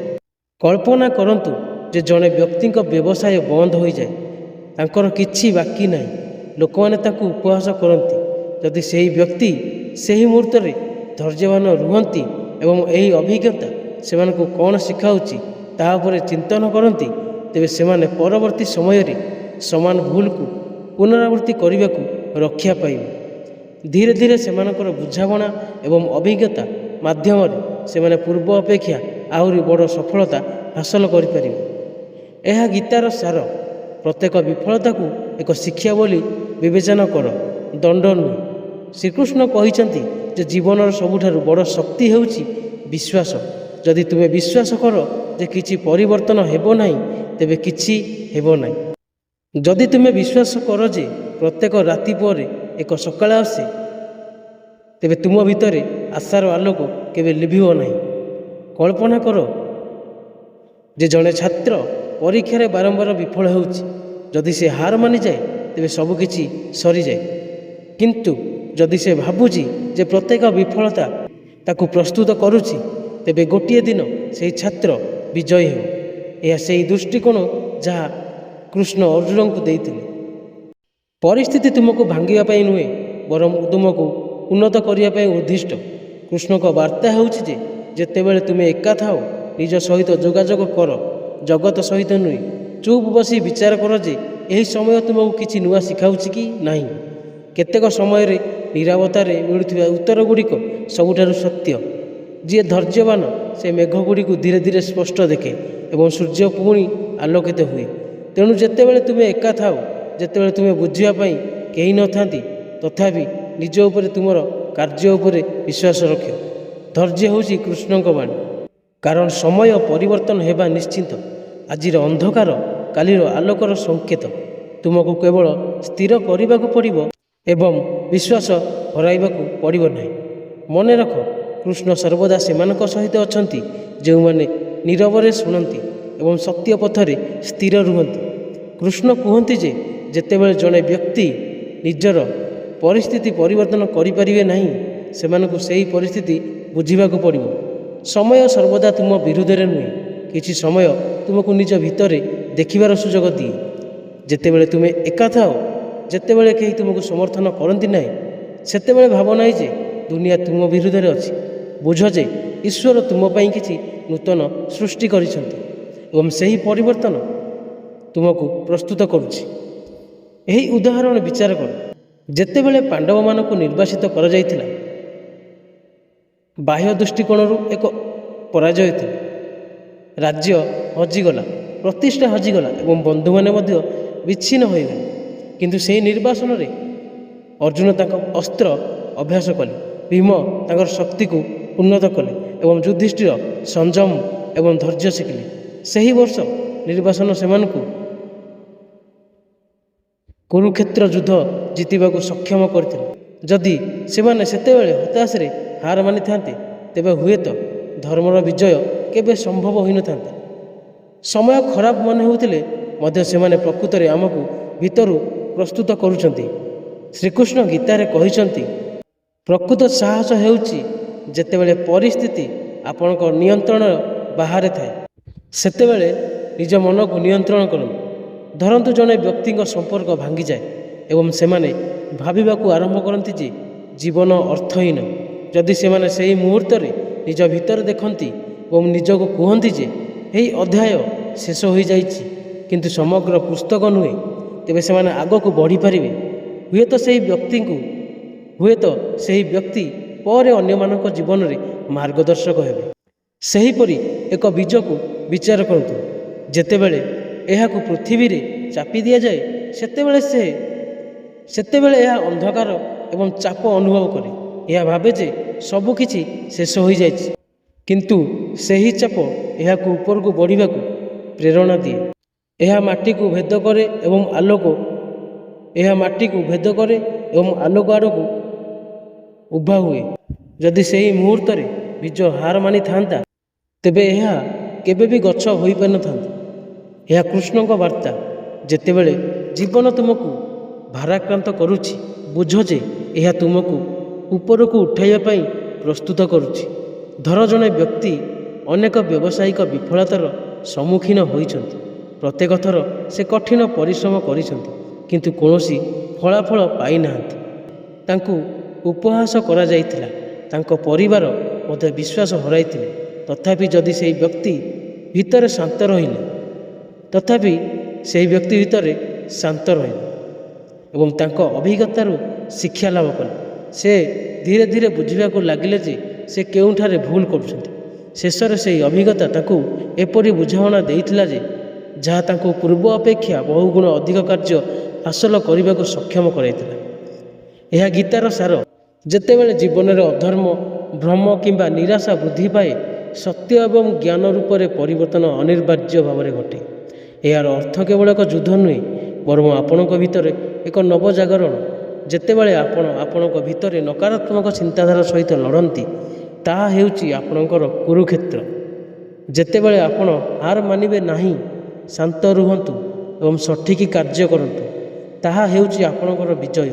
କଳ୍ପନା କରନ୍ତୁ ଯେ ଜଣେ ବ୍ୟକ୍ତିଙ୍କ ବ୍ୟବସାୟ ବନ୍ଦ ହୋଇଯାଏ, ତାଙ୍କର କିଛି ବାକି ନାହିଁ, ଲୋକମାନେ ତାଙ୍କୁ ଉପହାସ କରନ୍ତି। ଯଦି ସେହି ବ୍ୟକ୍ତି ସେହି ମୁହୂର୍ତ୍ତରେ ଧୈର୍ଯ୍ୟବାନ ରୁହନ୍ତି ଏବଂ ଏହି ଅଭିଜ୍ଞତା ସେମାନଙ୍କୁ କ'ଣ ଶିଖାଉଛି ତାହା ଉପରେ ଚିନ୍ତନ କରନ୍ତି, ତେବେ ସେମାନେ ପରବର୍ତ୍ତୀ ସମୟରେ ସମାନ ଭୁଲକୁ ପୁନରାବୃତ୍ତି କରିବାକୁ ରକ୍ଷା ପାଇବେ। ଧୀରେ ଧୀରେ ସେମାନଙ୍କର ବୁଝାମଣା ଏବଂ ଅଭିଜ୍ଞତା ମାଧ୍ୟମରେ ସେମାନେ ପୂର୍ବ ଅପେକ୍ଷା ଆହୁରି ବଡ଼ ସଫଳତା ହାସଲ କରିପାରିବେ। ଏହା ଗୀତାର ସାର। ପ୍ରତ୍ୟେକ ବିଫଳତାକୁ ଏକ ଶିକ୍ଷା ବୋଲି ବିବେଚନା କର, ଦଣ୍ଡ ନୁହେଁ। ଶ୍ରୀକୃଷ୍ଣ କହିଛନ୍ତି ଯେ ଜୀବନର ସବୁଠାରୁ ବଡ଼ ଶକ୍ତି ହେଉଛି ବିଶ୍ୱାସ। ଯଦି ତୁମେ ବିଶ୍ୱାସ କର ଯେ କିଛି ପରିବର୍ତ୍ତନ ହେବ ନାହିଁ, ତେବେ କିଛି ହେବ ନାହିଁ। ଯଦି ତୁମେ ବିଶ୍ୱାସ କର ଯେ ପ୍ରତ୍ୟେକ ରାତି ପରେ ଏକ ସକାଳ ଆସେ, ତେବେ ତୁମ ଭିତରେ ଆଶାର ଆଲୋକ କେବେ ଲିଭିବ ନାହିଁ। କଳ୍ପନା କର ଯେ ଜଣେ ଛାତ୍ର ପରୀକ୍ଷାରେ ବାରମ୍ବାର ବିଫଳ ହେଉଛି। ଯଦି ସେ ହାର ମାନିଯାଏ, ତେବେ ସବୁକିଛି ସରିଯାଏ। କିନ୍ତୁ ଯଦି ସେ ଭାବୁଛି ଯେ ପ୍ରତ୍ୟେକ ବିଫଳତା ତାକୁ ପ୍ରସ୍ତୁତ କରୁଛି, ତେବେ ଗୋଟିଏ ଦିନ ସେହି ଛାତ୍ର ବିଜୟୀ ହେବ। ଏହା ସେହି ଦୃଷ୍ଟିକୋଣ ଯାହା କୃଷ୍ଣ ଅର୍ଜୁନଙ୍କୁ ଦେଇଥିଲେ। ପରିସ୍ଥିତି ତୁମକୁ ଭାଙ୍ଗିବା ପାଇଁ ନୁହେଁ, ବରଂ ତୁମକୁ ଉନ୍ନତ କରିବା ପାଇଁ ଉଦ୍ଦିଷ୍ଟ। କୃଷ୍ଣଙ୍କ ବାର୍ତ୍ତା ହେଉଛି ଯେ ଯେତେବେଳେ ତୁମେ ଏକା ଥାଅ, ନିଜ ସହିତ ଯୋଗାଯୋଗ କର, ଜଗତ ସହିତ ନୁହେଁ। ଚୁପ୍ ବସି ବିଚାର କର ଯେ ଏହି ସମୟ ତୁମକୁ କିଛି ନୂଆ ଶିଖାଉଛି କି ନାହିଁ। କେତେକ ସମୟରେ ନିରବତାରେ ମିଳୁଥିବା ଉତ୍ତର ଗୁଡ଼ିକ ସବୁଠାରୁ ସତ୍ୟ। ଯିଏ ଧୈର୍ଯ୍ୟବାନ ସେ ମେଘଗୁଡ଼ିକୁ ଧୀରେ ଧୀରେ ସ୍ପଷ୍ଟ ଦେଖେ ଏବଂ ସୂର୍ଯ୍ୟ ପୁଣି ଆଲୋକିତ ହୁଏ। ତେଣୁ ଯେତେବେଳେ ତୁମେ ଏକା ଥାଅ, ଯେତେବେଳେ ତୁମେ ବୁଝିବା ପାଇଁ କେହି ନଥାନ୍ତି, ତଥାପି ନିଜ ଉପରେ ତୁମର କାର୍ଯ୍ୟ ଉପରେ ବିଶ୍ୱାସ ରଖ। ଧୈର୍ଯ୍ୟ ହେଉଛି କୃଷ୍ଣଙ୍କ ବାଣୀ। କାରଣ ସମୟ ପରିବର୍ତ୍ତନ ହେବା ନିଶ୍ଚିତ। ଆଜିର ଅନ୍ଧକାର କାଲିର ଆଲୋକର ସଂକେତ। ତୁମକୁ କେବଳ ସ୍ଥିର କରିବାକୁ ପଡ଼ିବ ଏବଂ ବିଶ୍ୱାସ ହରାଇବାକୁ ପଡ଼ିବ ନାହିଁ। ମନେ ରଖ, କୃଷ୍ଣ ସର୍ବଦା ସେମାନଙ୍କ ସହିତ ଅଛନ୍ତି ଯେଉଁମାନେ ନୀରବରେ ଶୁଣନ୍ତି ଏବଂ ସତ୍ୟ ପଥରେ ସ୍ଥିର ରୁହନ୍ତି। କୃଷ୍ଣ କୁହନ୍ତି ଯେ ଯେତେବେଳେ ଜଣେ ବ୍ୟକ୍ତି ନିଜର ପରିସ୍ଥିତି ପରିବର୍ତ୍ତନ କରିପାରିବେ ନାହିଁ, ସେମାନଙ୍କୁ ସେହି ପରିସ୍ଥିତି ବୁଝିବାକୁ ପଡ଼ିବ। ସମୟ ସର୍ବଦା ତୁମ ବିରୁଦ୍ଧରେ ନୁହେଁ, କିଛି ସମୟ ତୁମକୁ ନିଜ ଭିତରେ ଦେଖିବାର ସୁଯୋଗ ଦିଏ। ଯେତେବେଳେ ତୁମେ ଏକା ଥାଅ, ଯେତେବେଳେ କେହି ତୁମକୁ ସମର୍ଥନ କରନ୍ତି ନାହିଁ, ସେତେବେଳେ ଭାବ ନାହିଁ ଯେ ଦୁନିଆ ତୁମ ବିରୁଦ୍ଧରେ ଅଛି। ବୁଝ ଯେ ଈଶ୍ୱର ତୁମ ପାଇଁ କିଛି ନୂତନ ସୃଷ୍ଟି କରିଛନ୍ତି ଏବଂ ସେହି ପରିବର୍ତ୍ତନ ତୁମକୁ ପ୍ରସ୍ତୁତ କରୁଛି। ଏହି ଉଦାହରଣ ବିଚାର କର। ଯେତେବେଳେ ପାଣ୍ଡବମାନଙ୍କୁ ନିର୍ବାସିତ କରାଯାଇଥିଲା, ବାହ୍ୟ ଦୃଷ୍ଟିକୋଣରୁ ଏକ ପରାଜୟ ଥିଲା। ରାଜ୍ୟ ହଜିଗଲା, ପ୍ରତିଷ୍ଠା ହଜିଗଲା ଏବଂ ବନ୍ଧୁମାନେ ମଧ୍ୟ ବିଚ୍ଛିନ୍ନ ହୋଇଗଲେ। କିନ୍ତୁ ସେହି ନିର୍ବାସନରେ ଅର୍ଜୁନ ତାଙ୍କ ଅସ୍ତ୍ର ଅଭ୍ୟାସ କଲେ, ଭୀମ ତାଙ୍କର ଶକ୍ତିକୁ ଉନ୍ନତ କଲେ ଏବଂ ଯୁଧିଷ୍ଠିର ସଂଯମ ଏବଂ ଧୈର୍ଯ୍ୟ ଶିଖିଲେ। ସେହି ବର୍ଷ ନିର୍ବାସନ ସେମାନଙ୍କୁ କୁରୁକ୍ଷେତ୍ର ଯୁଦ୍ଧ ଜିତିବାକୁ ସକ୍ଷମ କରିଥିଲେ। ଯଦି ସେମାନେ ସେତେବେଳେ ହତାଶରେ ହାର ମାନିଥାନ୍ତେ ତେବେ ହୁଏତ ଧର୍ମର ବିଜୟ କେବେ ସମ୍ଭବ ହୋଇନଥାନ୍ତା। ସମୟ ଖରାପ ମନେ ହେଉଥିଲେ ମଧ୍ୟ ସେମାନେ ପ୍ରକୃତରେ ଆମକୁ ଭିତରୁ ପ୍ରସ୍ତୁତ କରୁଛନ୍ତି। ଶ୍ରୀକୃଷ୍ଣ ଗୀତାରେ କହିଛନ୍ତି, ପ୍ରକୃତ ସାହସ ହେଉଛି ଯେତେବେଳେ ପରିସ୍ଥିତି ଆପଣଙ୍କ ନିୟନ୍ତ୍ରଣ ବାହାରେ ଥାଏ, ସେତେବେଳେ ନିଜ ମନକୁ ନିୟନ୍ତ୍ରଣ କରନ୍ତୁ। ଧରନ୍ତୁ ଜଣେ ବ୍ୟକ୍ତିଙ୍କ ସମ୍ପର୍କ ଭାଙ୍ଗିଯାଏ ଏବଂ ସେମାନେ ଭାବିବାକୁ ଆରମ୍ଭ କରନ୍ତି ଯେ ଜୀବନ ଅର୍ଥହୀନ। ଯଦି ସେମାନେ ସେହି ମୁହୂର୍ତ୍ତରେ ନିଜ ଭିତରେ ଦେଖନ୍ତି ଏବଂ ନିଜକୁ କୁହନ୍ତି ଯେ ଏହି ଅଧ୍ୟାୟ ଶେଷ ହୋଇଯାଇଛି କିନ୍ତୁ ସମଗ୍ର ପୁସ୍ତକ ନୁହେଁ, ତେବେ ସେମାନେ ଆଗକୁ ବଢ଼ିପାରିବେ। ହୁଏତ ସେହି ବ୍ୟକ୍ତି ପରେ ଅନ୍ୟମାନଙ୍କ ଜୀବନରେ ମାର୍ଗଦର୍ଶକ ହେବେ। ସେହିପରି ଏକ ବୀଜକୁ ବିଚାର କରନ୍ତୁ। ଯେତେବେଳେ ଏହାକୁ ପୃଥିବୀରେ ଚାପି ଦିଆଯାଏ ସେତେବେଳେ ଏହା ଅନ୍ଧକାର ଏବଂ ଚାପ ଅନୁଭବ କରେ। ଏହା ଭାବେ ଯେ ସବୁକିଛି ଶେଷ ହୋଇଯାଇଛି, କିନ୍ତୁ ସେହି ଚାପ ଏହାକୁ ଉପରକୁ ବଢ଼ିବାକୁ ପ୍ରେରଣା ଦିଏ। ଏହା ମାଟିକୁ ଭେଦ କରେ ଏବଂ ଆଲୋକ ଆଡ଼କୁ ଉଭା ହୁଏ। ଯଦି ସେହି ମୁହୂର୍ତ୍ତରେ ବୀଜ ହାର ମାନିଥାନ୍ତା ତେବେ ଏହା କେବେ ବି ଗଛ ହୋଇପାରିନଥାନ୍ତା। ଏହା କୃଷ୍ଣଙ୍କ ବାର୍ତ୍ତା। ଯେତେବେଳେ ଜୀବନ ତୁମକୁ ଭାରାକ୍ରାନ୍ତ କରୁଛି, ବୁଝ ଯେ ଏହା ତୁମକୁ ଉପରକୁ ଉଠାଇବା ପାଇଁ ପ୍ରସ୍ତୁତ କରୁଛି। ଧର ଜଣେ ବ୍ୟକ୍ତି ଅନେକ ବ୍ୟବସାୟିକ ବିଫଳତାର ସମ୍ମୁଖୀନ ହୋଇଛନ୍ତି। ପ୍ରତ୍ୟେକ ଥର ସେ କଠିନ ପରିଶ୍ରମ କରିଛନ୍ତି କିନ୍ତୁ କୌଣସି ଫଳାଫଳ ପାଇନାହାନ୍ତି। ତାଙ୍କୁ ଉପହାସ କରାଯାଇଥିଲା, ତାଙ୍କ ପରିବାର ମଧ୍ୟ ବିଶ୍ୱାସ ହରାଇଥିଲେ। ତଥାପି ସେହି ବ୍ୟକ୍ତି ଭିତରେ ଶାନ୍ତ ରହିଲେ ଏବଂ ତାଙ୍କ ଅଭିଜ୍ଞତାରୁ ଶିକ୍ଷା ଲାଭ କଲେ। ସେ ଧୀରେ ଧୀରେ ବୁଝିବାକୁ ଲାଗିଲେ ଯେ ସେ କେଉଁଠାରେ ଭୁଲ କରୁଛନ୍ତି। ଶେଷରେ ସେହି ଅଭିଜ୍ଞତା ତାଙ୍କୁ ଏପରି ବୁଝାମଣା ଦେଇଥିଲା ଯେ ଯାହା ତାଙ୍କୁ ପୂର୍ବ ଅପେକ୍ଷା ବହୁଗୁଣ ଅଧିକ କାର୍ଯ୍ୟ ହାସଲ କରିବାକୁ ସକ୍ଷମ କରାଇଥିଲା। ଏହା ଗୀତାର ସାର। ଯେତେବେଳେ ଜୀବନରେ ଅଧର୍ମ, ଭ୍ରମ କିମ୍ବା ନିରାଶା ବୃଦ୍ଧି ପାଏ, ସତ୍ୟ ଏବଂ ଜ୍ଞାନ ରୂପରେ ପରିବର୍ତ୍ତନ ଅନିବାର୍ଯ୍ୟ ଭାବରେ ଘଟେ। ଏହାର ଅର୍ଥ କେବଳ ଏକ ଯୁଦ୍ଧ ନୁହେଁ, ବରଂ ଆପଣଙ୍କ ଭିତରେ ଏକ ନବଜାଗରଣ। ଯେତେବେଳେ ଆପଣ ଆପଣଙ୍କ ଭିତରେ ନକାରାତ୍ମକ ଚିନ୍ତାଧାରା ସହିତ ଲଢ଼ନ୍ତି, ତାହା ହେଉଛି ଆପଣଙ୍କର କୁରୁକ୍ଷେତ୍ର। ଯେତେବେଳେ ଆପଣ ହାର ମାନିବେ ନାହିଁ, ଶାନ୍ତ ରୁହନ୍ତୁ ଏବଂ ସଠିକ୍ କାର୍ଯ୍ୟ କରନ୍ତୁ, ତାହା ହେଉଛି ଆପଣଙ୍କର ବିଜୟ।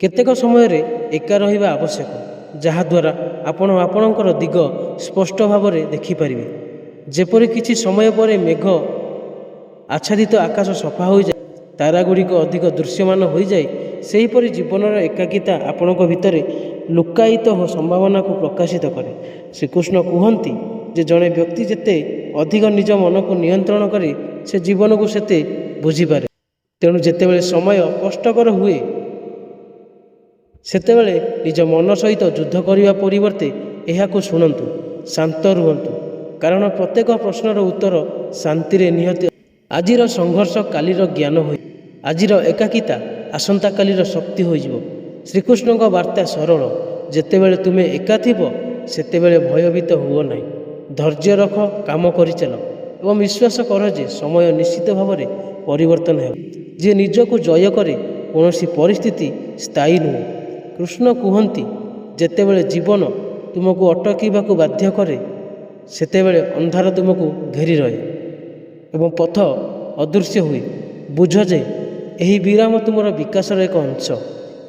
କେତେକ ସମୟରେ ଏକା ରହିବା ଆବଶ୍ୟକ, ଯାହାଦ୍ୱାରା ଆପଣ ଆପଣଙ୍କର ଦିଗ ସ୍ପଷ୍ଟ ଭାବରେ ଦେଖିପାରିବେ। ଯେପରି କିଛି ସମୟ ପରେ ମେଘ ଆଚ୍ଛାଦିତ ଆକାଶ ସଫା ହୋଇଯାଏ, ତାରାଗୁଡ଼ିକ ଅଧିକ ଦୃଶ୍ୟମାନ ହୋଇଯାଏ, ସେହିପରି ଜୀବନର ଏକାକିତା ଆପଣଙ୍କ ଭିତରେ ଲୁକ୍କାୟିତ ସମ୍ଭାବନାକୁ ପ୍ରକାଶିତ କରେ। ଶ୍ରୀକୃଷ୍ଣ କୁହନ୍ତି ଯେ ଜଣେ ବ୍ୟକ୍ତି ଯେତେ ଅଧିକ ନିଜ ମନକୁ ନିୟନ୍ତ୍ରଣ କରେ, ସେ ଜୀବନକୁ ସେତେ ବୁଝିପାରେ। ତେଣୁ ଯେତେବେଳେ ସମୟ କଷ୍ଟକର ହୁଏ, ସେତେବେଳେ ନିଜ ମନ ସହିତ ଯୁଦ୍ଧ କରିବା ପରିବର୍ତ୍ତେ ଏହାକୁ ଶୁଣନ୍ତୁ, ଶାନ୍ତ ରୁହନ୍ତୁ, କାରଣ ପ୍ରତ୍ୟେକ ପ୍ରଶ୍ନର ଉତ୍ତର ଶାନ୍ତିରେ ନିହିତ। ଆଜିର ସଂଘର୍ଷ କାଲିର ଜ୍ଞାନ ହୋଇ, ଆଜିର ଏକାକିତା ଆସନ୍ତାକାଲିର ଶକ୍ତି ହୋଇଯିବ। ଶ୍ରୀକୃଷ୍ଣଙ୍କ ବାର୍ତ୍ତା ସରଳ। ଯେତେବେଳେ ତୁମେ ଏକା ଥିବ, ସେତେବେଳେ ଭୟଭୀତ ହୁଅ ନାହିଁ। ଧୈର୍ଯ୍ୟ ରଖ, କାମ କରିଚାଲ ଏବଂ ବିଶ୍ୱାସ କର ଯେ ସମୟ ନିଶ୍ଚିତ ଭାବରେ ପରିବର୍ତ୍ତନ ହେବ। ଯିଏ ନିଜକୁ ଜୟ କରେ, କୌଣସି ପରିସ୍ଥିତି ସ୍ଥାୟୀ ନୁହେଁ। କୃଷ୍ଣ କୁହନ୍ତି, ଯେତେବେଳେ ଜୀବନ ତୁମକୁ ଅଟକିବାକୁ ବାଧ୍ୟ କରେ, ସେତେବେଳେ ଅନ୍ଧାର ତୁମକୁ ଘେରି ରହେ ଏବଂ ପଥ ଅଦୃଶ୍ୟ ହୁଏ। ବୁଝ ଯେ ଏହି ବିରାମ ତୁମର ବିକାଶର ଏକ ଅଂଶ।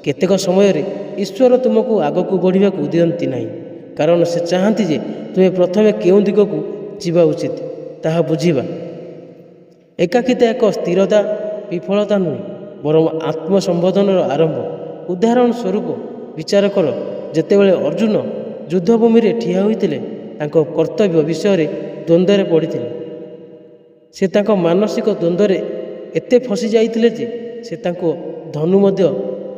କେତେକ ସମୟରେ ଈଶ୍ୱର ତୁମକୁ ଆଗକୁ ବଢ଼ିବାକୁ ଦିଅନ୍ତି ନାହିଁ, କାରଣ ସେ ଚାହାନ୍ତି ଯେ ତୁମେ ପ୍ରଥମେ କେଉଁ ଦିଗକୁ ଯିବା ଉଚିତ ତାହା ବୁଝିବା। ଏକାକିତା ଏକ ସ୍ଥିରତା, ବିଫଳତା ନୁହେଁ, ବରଂ ଆତ୍ମସମ୍ବୋଧନର ଆରମ୍ଭ। ଉଦାହରଣ ସ୍ୱରୂପ ବିଚାର କର, ଯେତେବେଳେ ଅର୍ଜୁନ ଯୁଦ୍ଧଭୂମିରେ ଠିଆ ହୋଇଥିଲେ, ତାଙ୍କ କର୍ତ୍ତବ୍ୟ ବିଷୟରେ ଦ୍ୱନ୍ଦ୍ୱରେ ପଡ଼ିଥିଲେ। ସେ ତାଙ୍କ ମାନସିକ ଦ୍ୱନ୍ଦ୍ୱରେ ଏତେ ଫସି ଯାଇଥିଲେ ଯେ ସେ ତାଙ୍କ ଧନୁ ମଧ୍ୟ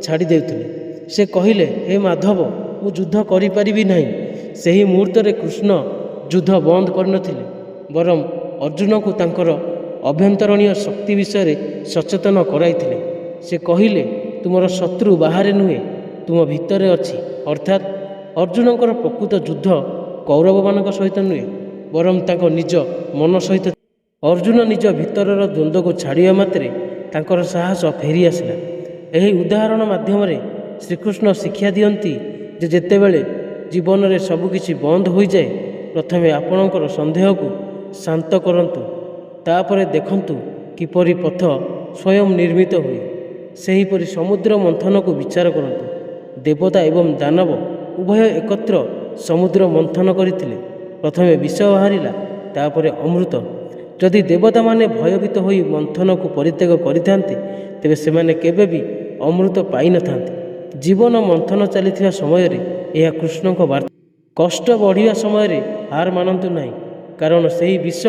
ଛାଡ଼ି ଦେଉଥିଲେ। ସେ କହିଲେ, ହେ ମାଧବ, ମୁଁ ଯୁଦ୍ଧ କରିପାରିବି ନାହିଁ। ସେହି ମୁହୂର୍ତ୍ତରେ କୃଷ୍ଣ ଯୁଦ୍ଧ ବନ୍ଦ କରିନଥିଲେ, ବରଂ ଅର୍ଜୁନକୁ ତାଙ୍କର ଅଭ୍ୟନ୍ତରୀଣ ଶକ୍ତି ବିଷୟରେ ସଚେତନ କରାଇଥିଲେ। ସେ କହିଲେ, ତୁମର ଶତ୍ରୁ ବାହାରେ ନୁହେଁ, ତୁମ ଭିତରେ ଅଛି। ଅର୍ଥାତ୍ ଅର୍ଜୁନଙ୍କର ପ୍ରକୃତ ଯୁଦ୍ଧ କୌରବମାନଙ୍କ ସହିତ ନୁହେଁ, ବରଂ ତାଙ୍କ ନିଜ ମନ ସହିତ। ଅର୍ଜୁନ ନିଜ ଭିତରର ଦ୍ୱନ୍ଦ୍ୱକୁ ଛାଡ଼ିବା ମାତ୍ରେ ତାଙ୍କର ସାହସ ଫେରି ଆସିଲା। ଏହି ଉଦାହରଣ ମାଧ୍ୟମରେ ଶ୍ରୀକୃଷ୍ଣ ଶିକ୍ଷା ଦିଅନ୍ତି ଯେ ଯେତେବେଳେ ଜୀବନରେ ସବୁକିଛି ବନ୍ଦ ହୋଇଯାଏ, ପ୍ରଥମେ ଆପଣଙ୍କର ସନ୍ଦେହକୁ ଶାନ୍ତ କରନ୍ତୁ, ତାପରେ ଦେଖନ୍ତୁ କିପରି ପଥ ସ୍ୱୟଂ ନିର୍ମିତ ହୁଏ। ସେହିପରି ସମୁଦ୍ର ମନ୍ଥନକୁ ବିଚାର କରନ୍ତୁ। ଦେବତା ଏବଂ ଦାନବ ଉଭୟ ଏକତ୍ର ସମୁଦ୍ର ମନ୍ଥନ କରିଥିଲେ। ପ୍ରଥମେ ବିଷ ବାହାରିଲା, ତାପରେ ଅମୃତ। ଯଦି ଦେବତାମାନେ ଭୟଭୀତ ହୋଇ ମନ୍ଥନକୁ ପରିତ୍ୟାଗ କରିଥାନ୍ତେ, ତେବେ ସେମାନେ କେବେ ବି ଅମୃତ ପାଇନଥାନ୍ତେ। ଜୀବନ ମନ୍ଥନ ଚାଲିଥିବା ସମୟରେ ଏହା କୃଷ୍ଣଙ୍କ ବାର୍ତ୍ତା। କଷ୍ଟ ବଢ଼ିବା ସମୟରେ ହାର ମାନନ୍ତୁ ନାହିଁ, କାରଣ ସେହି ବିଷ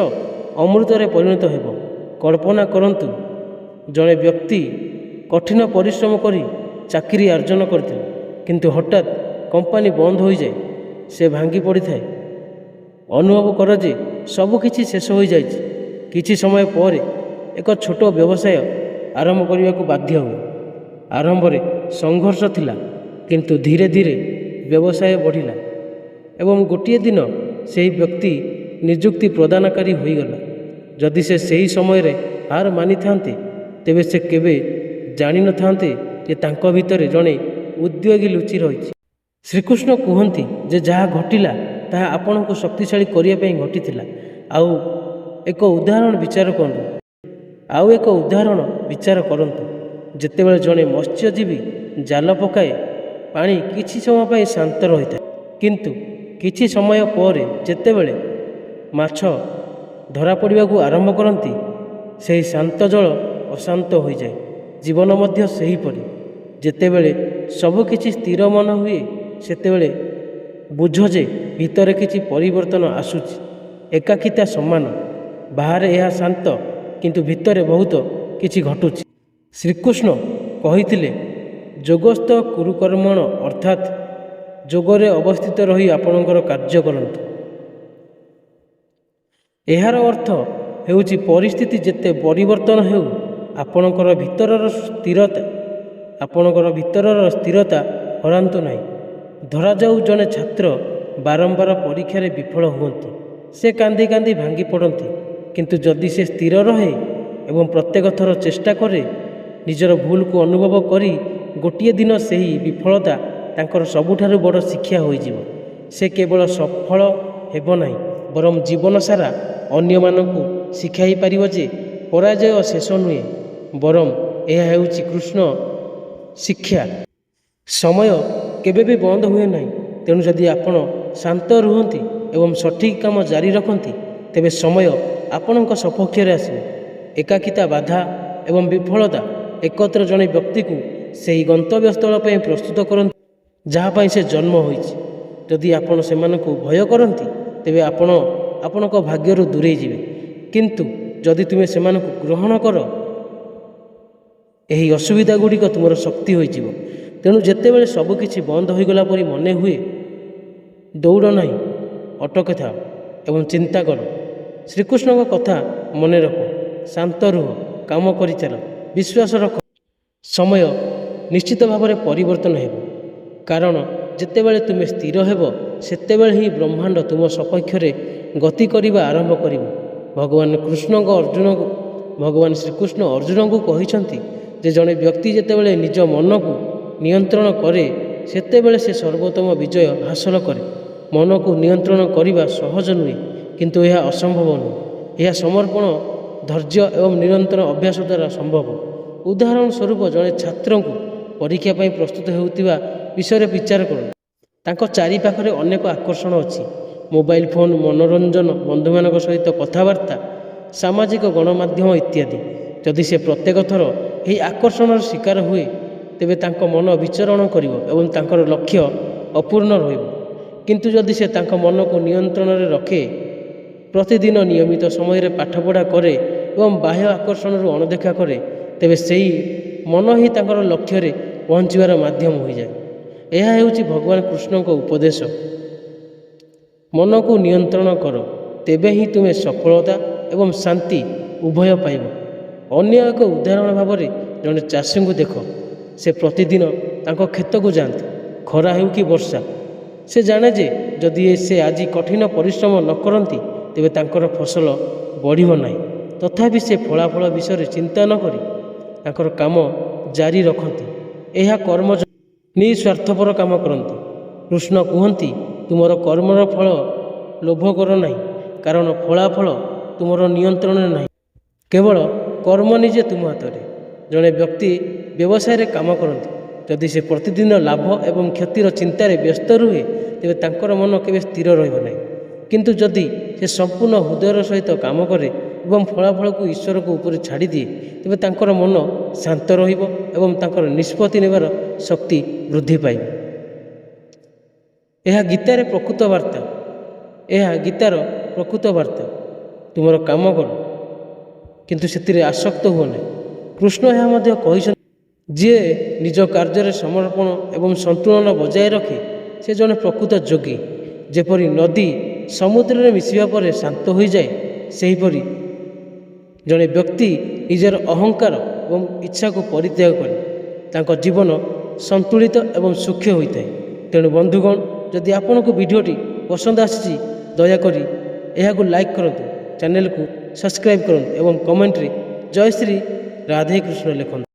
ଅମୃତରେ ପରିଣତ ହେବ। କଳ୍ପନା କରନ୍ତୁ, ଜଣେ ବ୍ୟକ୍ତି କଠିନ ପରିଶ୍ରମ କରି ଚାକିରି ଅର୍ଜନ କରିଥିଲେ, କିନ୍ତୁ ହଠାତ୍ କମ୍ପାନୀ ବନ୍ଦ ହୋଇଯାଏ। ସେ ଭାଙ୍ଗି ପଡ଼ିଥାଏ। ଅନୁଭବ କର ଯେ ସବୁକିଛି ଶେଷ ହୋଇଯାଇଛି। କିଛି ସମୟ ପରେ ଏକ ଛୋଟ ବ୍ୟବସାୟ ଆରମ୍ଭ କରିବାକୁ ବାଧ୍ୟ ହୁଏ। ଆରମ୍ଭରେ ସଂଘର୍ଷ ଥିଲା, କିନ୍ତୁ ଧୀରେ ଧୀରେ ବ୍ୟବସାୟ ବଢ଼ିଲା ଏବଂ ଗୋଟିଏ ଦିନ ସେହି ବ୍ୟକ୍ତି ନିଯୁକ୍ତି ପ୍ରଦାନକାରୀ ହୋଇଗଲା। ଯଦି ସେ ସେହି ସମୟରେ ହାର ମାନିଥାନ୍ତେ, ତେବେ ସେ କେବେ ଜାଣିନଥାନ୍ତେ ଯେ ତାଙ୍କ ଭିତରେ ଜଣେ ଉଦ୍ୟୋଗୀ ଲୁଚି ରହିଛି। ଶ୍ରୀକୃଷ୍ଣ କୁହନ୍ତି ଯେ ଯାହା ଘଟିଲା ତାହା ଆପଣଙ୍କୁ ଶକ୍ତିଶାଳୀ କରିବା ପାଇଁ ଘଟିଥିଲା। ଆଉ ଏକ ଉଦାହରଣ ବିଚାର କରନ୍ତୁ। ଯେତେବେଳେ ଜଣେ ମତ୍ସ୍ୟଜୀବୀ ଜାଲ ପକାଏ, ପାଣି କିଛି ସମୟ ପାଇଁ ଶାନ୍ତ ରହିଥାଏ, କିନ୍ତୁ କିଛି ସମୟ ପରେ ଯେତେବେଳେ ମାଛ ଧରା ପଡ଼ିବାକୁ ଆରମ୍ଭ କରନ୍ତି, ସେହି ଶାନ୍ତ ଜଳ ଅଶାନ୍ତ ହୋଇଯାଏ। ଜୀବନ ମଧ୍ୟ ସେହିପରି। ଯେତେବେଳେ ସବୁକିଛି ସ୍ଥିର ମନେ ହୁଏ, ସେତେବେଳେ ବୁଝ ଯେ ଭିତରେ କିଛି ପରିବର୍ତ୍ତନ ଆସୁଛି। ଏକାକିତା ସମାନ। ବାହାରେ ଏହା ଶାନ୍ତ, କିନ୍ତୁ ଭିତରେ ବହୁତ କିଛି ଘଟୁଛି। ଶ୍ରୀକୃଷ୍ଣ କହିଥିଲେ, ଯୋଗସ୍ଥ କୁରୁକର୍ମଣ, ଅର୍ଥାତ୍ ଯୋଗରେ ଅବସ୍ଥିତ ରହି ଆପଣଙ୍କର କାର୍ଯ୍ୟ କରନ୍ତୁ। ଏହାର ଅର୍ଥ ହେଉଛି ପରିସ୍ଥିତି ଯେତେ ପରିବର୍ତ୍ତନ ହେଉ, ଆପଣଙ୍କର ଭିତରର ସ୍ଥିରତା ହରାନ୍ତୁ ନାହିଁ। ଧରାଯାଉ ଜଣେ ଛାତ୍ର ବାରମ୍ବାର ପରୀକ୍ଷାରେ ବିଫଳ ହୁଅନ୍ତି। ସେ କାନ୍ଦି କାନ୍ଦି ଭାଙ୍ଗି ପଡ଼ନ୍ତି, କିନ୍ତୁ ଯଦି ସେ ସ୍ଥିର ରହେ ଏବଂ ପ୍ରତ୍ୟେକ ଥର ଚେଷ୍ଟା କରେ, ନିଜର ଭୁଲକୁ ଅନୁଭବ କରି, ଗୋଟିଏ ଦିନ ସେହି ବିଫଳତା ତାଙ୍କର ସବୁଠାରୁ ବଡ଼ ଶିକ୍ଷା ହୋଇଯିବ। ସେ କେବଳ ସଫଳ ହେବ ନାହିଁ, ବରଂ ଜୀବନ ସାରା ଅନ୍ୟମାନଙ୍କୁ ଶିଖାଇ ପାରିବ ଯେ ପରାଜୟ ଶେଷ ନୁହେଁ, ବରଂ ଏହା ହେଉଛି କୃଷ୍ଣ ଶିକ୍ଷା। ସମୟ କେବେ ବି ବନ୍ଦ ହୁଏ ନାହିଁ। ତେଣୁ ଯଦି ଆପଣ ଶାନ୍ତ ରୁହନ୍ତି ଏବଂ ସଠିକ୍ କାମ ଜାରି ରଖନ୍ତି, ତେବେ ସମୟ ଆପଣଙ୍କ ସପକ୍ଷରେ ଆସିବ। ଏକାକିତା, ବାଧା ଏବଂ ବିଫଳତା ଏକତ୍ର ଜଣେ ବ୍ୟକ୍ତିକୁ ସେହି ଗନ୍ତବ୍ୟସ୍ଥଳ ପାଇଁ ପ୍ରସ୍ତୁତ କରନ୍ତି ଯାହା ପାଇଁ ସେ ଜନ୍ମ ହୋଇଛି। ଯଦି ଆପଣ ସେମାନଙ୍କୁ ଭୟ କରନ୍ତି, ତେବେ ଆପଣ ଆପଣଙ୍କ ଭାଗ୍ୟରୁ ଦୂରେଇ ଯିବେ। କିନ୍ତୁ ଯଦି ତୁମେ ସେମାନଙ୍କୁ ଗ୍ରହଣ କର, ଏହି ଅସୁବିଧା ଗୁଡ଼ିକ ତୁମର ଶକ୍ତି ହୋଇଯିବ। ତେଣୁ ଯେତେବେଳେ ସବୁକିଛି ବନ୍ଦ ହୋଇଗଲା ପରି ମନେ ହୁଏ, ଦୌଡ଼ ନାହିଁ, ଅଟକି ଥାଅ ଏବଂ ଚିନ୍ତା କର। ଶ୍ରୀକୃଷ୍ଣଙ୍କ କଥା ମନେ ରଖ, ଶାନ୍ତ ରୁହ, କାମ କରିଚାଲ, ବିଶ୍ୱାସ ରଖ। ସମୟ ନିଶ୍ଚିତ ଭାବରେ ପରିବର୍ତ୍ତନ ହେବ, କାରଣ ଯେତେବେଳେ ତୁମେ ସ୍ଥିର ହେବ, ସେତେବେଳେ ହିଁ ବ୍ରହ୍ମାଣ୍ଡ ତୁମ ସପକ୍ଷରେ ଗତି କରିବା ଆରମ୍ଭ କରିବ। ଭଗବାନ ଶ୍ରୀକୃଷ୍ଣ ଅର୍ଜୁନଙ୍କୁ କହିଛନ୍ତି ଯେ ଜଣେ ବ୍ୟକ୍ତି ଯେତେବେଳେ ନିଜ ମନକୁ ନିୟନ୍ତ୍ରଣ କରେ, ସେତେବେଳେ ସେ ସର୍ବୋତ୍ତମ ବିଜୟ ହାସଲ କରେ। ମନକୁ ନିୟନ୍ତ୍ରଣ କରିବା ସହଜ ନୁହେଁ, କିନ୍ତୁ ଏହା ଅସମ୍ଭବ ନୁହେଁ। ଏହା ସମର୍ପଣ, ଧୈର୍ଯ୍ୟ ଏବଂ ନିରନ୍ତର ଅଭ୍ୟାସ ଦ୍ୱାରା ସମ୍ଭବ। ଉଦାହରଣ ସ୍ୱରୂପ, ଜଣେ ଛାତ୍ରଙ୍କୁ ପରୀକ୍ଷା ପାଇଁ ପ୍ରସ୍ତୁତ ହେଉଥିବା ବିଷୟରେ ବିଚାର କରନ୍ତୁ। ତାଙ୍କ ଚାରିପାଖରେ ଅନେକ ଆକର୍ଷଣ ଅଛି। ମୋବାଇଲ ଫୋନ୍, ମନୋରଞ୍ଜନ, ବନ୍ଧୁମାନଙ୍କ ସହିତ କଥାବାର୍ତ୍ତା, ସାମାଜିକ ଗଣମାଧ୍ୟମ ଇତ୍ୟାଦି। ଯଦି ସେ ପ୍ରତ୍ୟେକ ଥର ଏହି ଆକର୍ଷଣର ଶିକାର ହୁଏ, ତେବେ ତାଙ୍କ ମନ ବିଚରଣ କରିବ ଏବଂ ତାଙ୍କର ଲକ୍ଷ୍ୟ ଅପୂର୍ଣ୍ଣ ରହିବ। କିନ୍ତୁ ଯଦି ସେ ତାଙ୍କ ମନକୁ ନିୟନ୍ତ୍ରଣରେ ରଖେ, ପ୍ରତିଦିନ ନିୟମିତ ସମୟରେ ପାଠପଢ଼ା କରେ ଏବଂ ବାହ୍ୟ ଆକର୍ଷଣରୁ ଅଣଦେଖା କରେ, ତେବେ ସେହି ମନ ହିଁ ତାଙ୍କର ଲକ୍ଷ୍ୟରେ ପହଞ୍ଚିବାର ମାଧ୍ୟମ ହୋଇଯାଏ। ଏହା ହେଉଛି ଭଗବାନ କୃଷ୍ଣଙ୍କ ଉପଦେଶ। ମନକୁ ନିୟନ୍ତ୍ରଣ କର, ତେବେ ହିଁ ତୁମେ ସଫଳତା ଏବଂ ଶାନ୍ତି ଉଭୟ ପାଇବ। ଅନ୍ୟ ଏକ ଉଦାହରଣ ଭାବରେ ଜଣେ ଚାଷୀଙ୍କୁ ଦେଖ। ସେ ପ୍ରତିଦିନ ତାଙ୍କ କ୍ଷେତକୁ ଯାଆନ୍ତି, ଖରା ହେଉ କି ବର୍ଷା। ସେ ଜାଣେ ଯେ ଯଦି ସେ ଆଜି କଠିନ ପରିଶ୍ରମ ନ କରନ୍ତି, ତେବେ ତାଙ୍କର ଫସଲ ବଢ଼ିବ ନାହିଁ। ତଥାପି ସେ ଫଳାଫଳ ବିଷୟରେ ଚିନ୍ତା ନ କରି ତାଙ୍କର କାମ ଜାରି ରଖନ୍ତି। ଏହା ନିଃସ୍ୱାର୍ଥପର କାମ କରନ୍ତି। କୃଷ୍ଣ କୁହନ୍ତି, ତୁମର କର୍ମର ଫଳ ଲୋଭ କର ନାହିଁ, କାରଣ ଫଳାଫଳ ତୁମର ନିୟନ୍ତ୍ରଣରେ ନାହିଁ। କେବଳ କର୍ମ ନିଜେ ତୁମ ହାତରେ। ଜଣେ ବ୍ୟକ୍ତି ବ୍ୟବସାୟରେ କାମ କରନ୍ତି। ଯଦି ସେ ପ୍ରତିଦିନ ଲାଭ ଏବଂ କ୍ଷତିର ଚିନ୍ତାରେ ବ୍ୟସ୍ତ ରୁହେ, ତେବେ ତାଙ୍କର ମନ କେବେ ସ୍ଥିର ରହିବ ନାହିଁ। କିନ୍ତୁ ଯଦି ସେ ସମ୍ପୂର୍ଣ୍ଣ ହୃଦୟର ସହିତ କାମ କରେ ଏବଂ ଫଳାଫଳକୁ ଈଶ୍ୱରଙ୍କ ଉପରେ ଛାଡ଼ିଦିଏ, ତେବେ ତାଙ୍କର ମନ ଶାନ୍ତ ରହିବ ଏବଂ ତାଙ୍କର ନିଷ୍ପତ୍ତି ନେବାର ଶକ୍ତି ବୃଦ୍ଧି ପାଇବ। ଏହା ଗୀତାର ପ୍ରକୃତ ବାର୍ତ୍ତା। ତୁମର କାମ କର, କିନ୍ତୁ ସେଥିରେ ଆସକ୍ତ ହୁଅ ନାହିଁ। କୃଷ୍ଣ ଏହା ମଧ୍ୟ କହିଛନ୍ତି, ଯିଏ ନିଜ କାର୍ଯ୍ୟରେ ସମର୍ପଣ ଏବଂ ସନ୍ତୁଳନ ବଜାୟ ରଖେ, ସେ ଜଣେ ପ୍ରକୃତ ଯୋଗୀ। ଯେପରି ନଦୀ ସମୁଦ୍ରରେ ମିଶିବା ପରେ ଶାନ୍ତ ହୋଇଯାଏ, ସେହିପରି ଜଣେ ବ୍ୟକ୍ତି ନିଜର ଅହଙ୍କାର ଏବଂ ଇଚ୍ଛାକୁ ପରିତ୍ୟାଗ କରେ, ତାଙ୍କ ଜୀବନ ସନ୍ତୁଳିତ ଏବଂ ସୁଖୀ ହୋଇଥାଏ। ତେଣୁ ବନ୍ଧୁଗଣ, ଯଦି ଆପଣଙ୍କୁ ଭିଡ଼ିଓଟି ପସନ୍ଦ ଆସିଛି, ଦୟାକରି ଏହାକୁ ଲାଇକ୍ କରନ୍ତୁ, ଚ୍ୟାନେଲକୁ ସବସ୍କ୍ରାଇବ୍ କରନ୍ତୁ ଏବଂ କମେଣ୍ଟରେ ଜୟ ଶ୍ରୀ ରାଧେ କୃଷ୍ଣ ଲେଖନ୍ତୁ।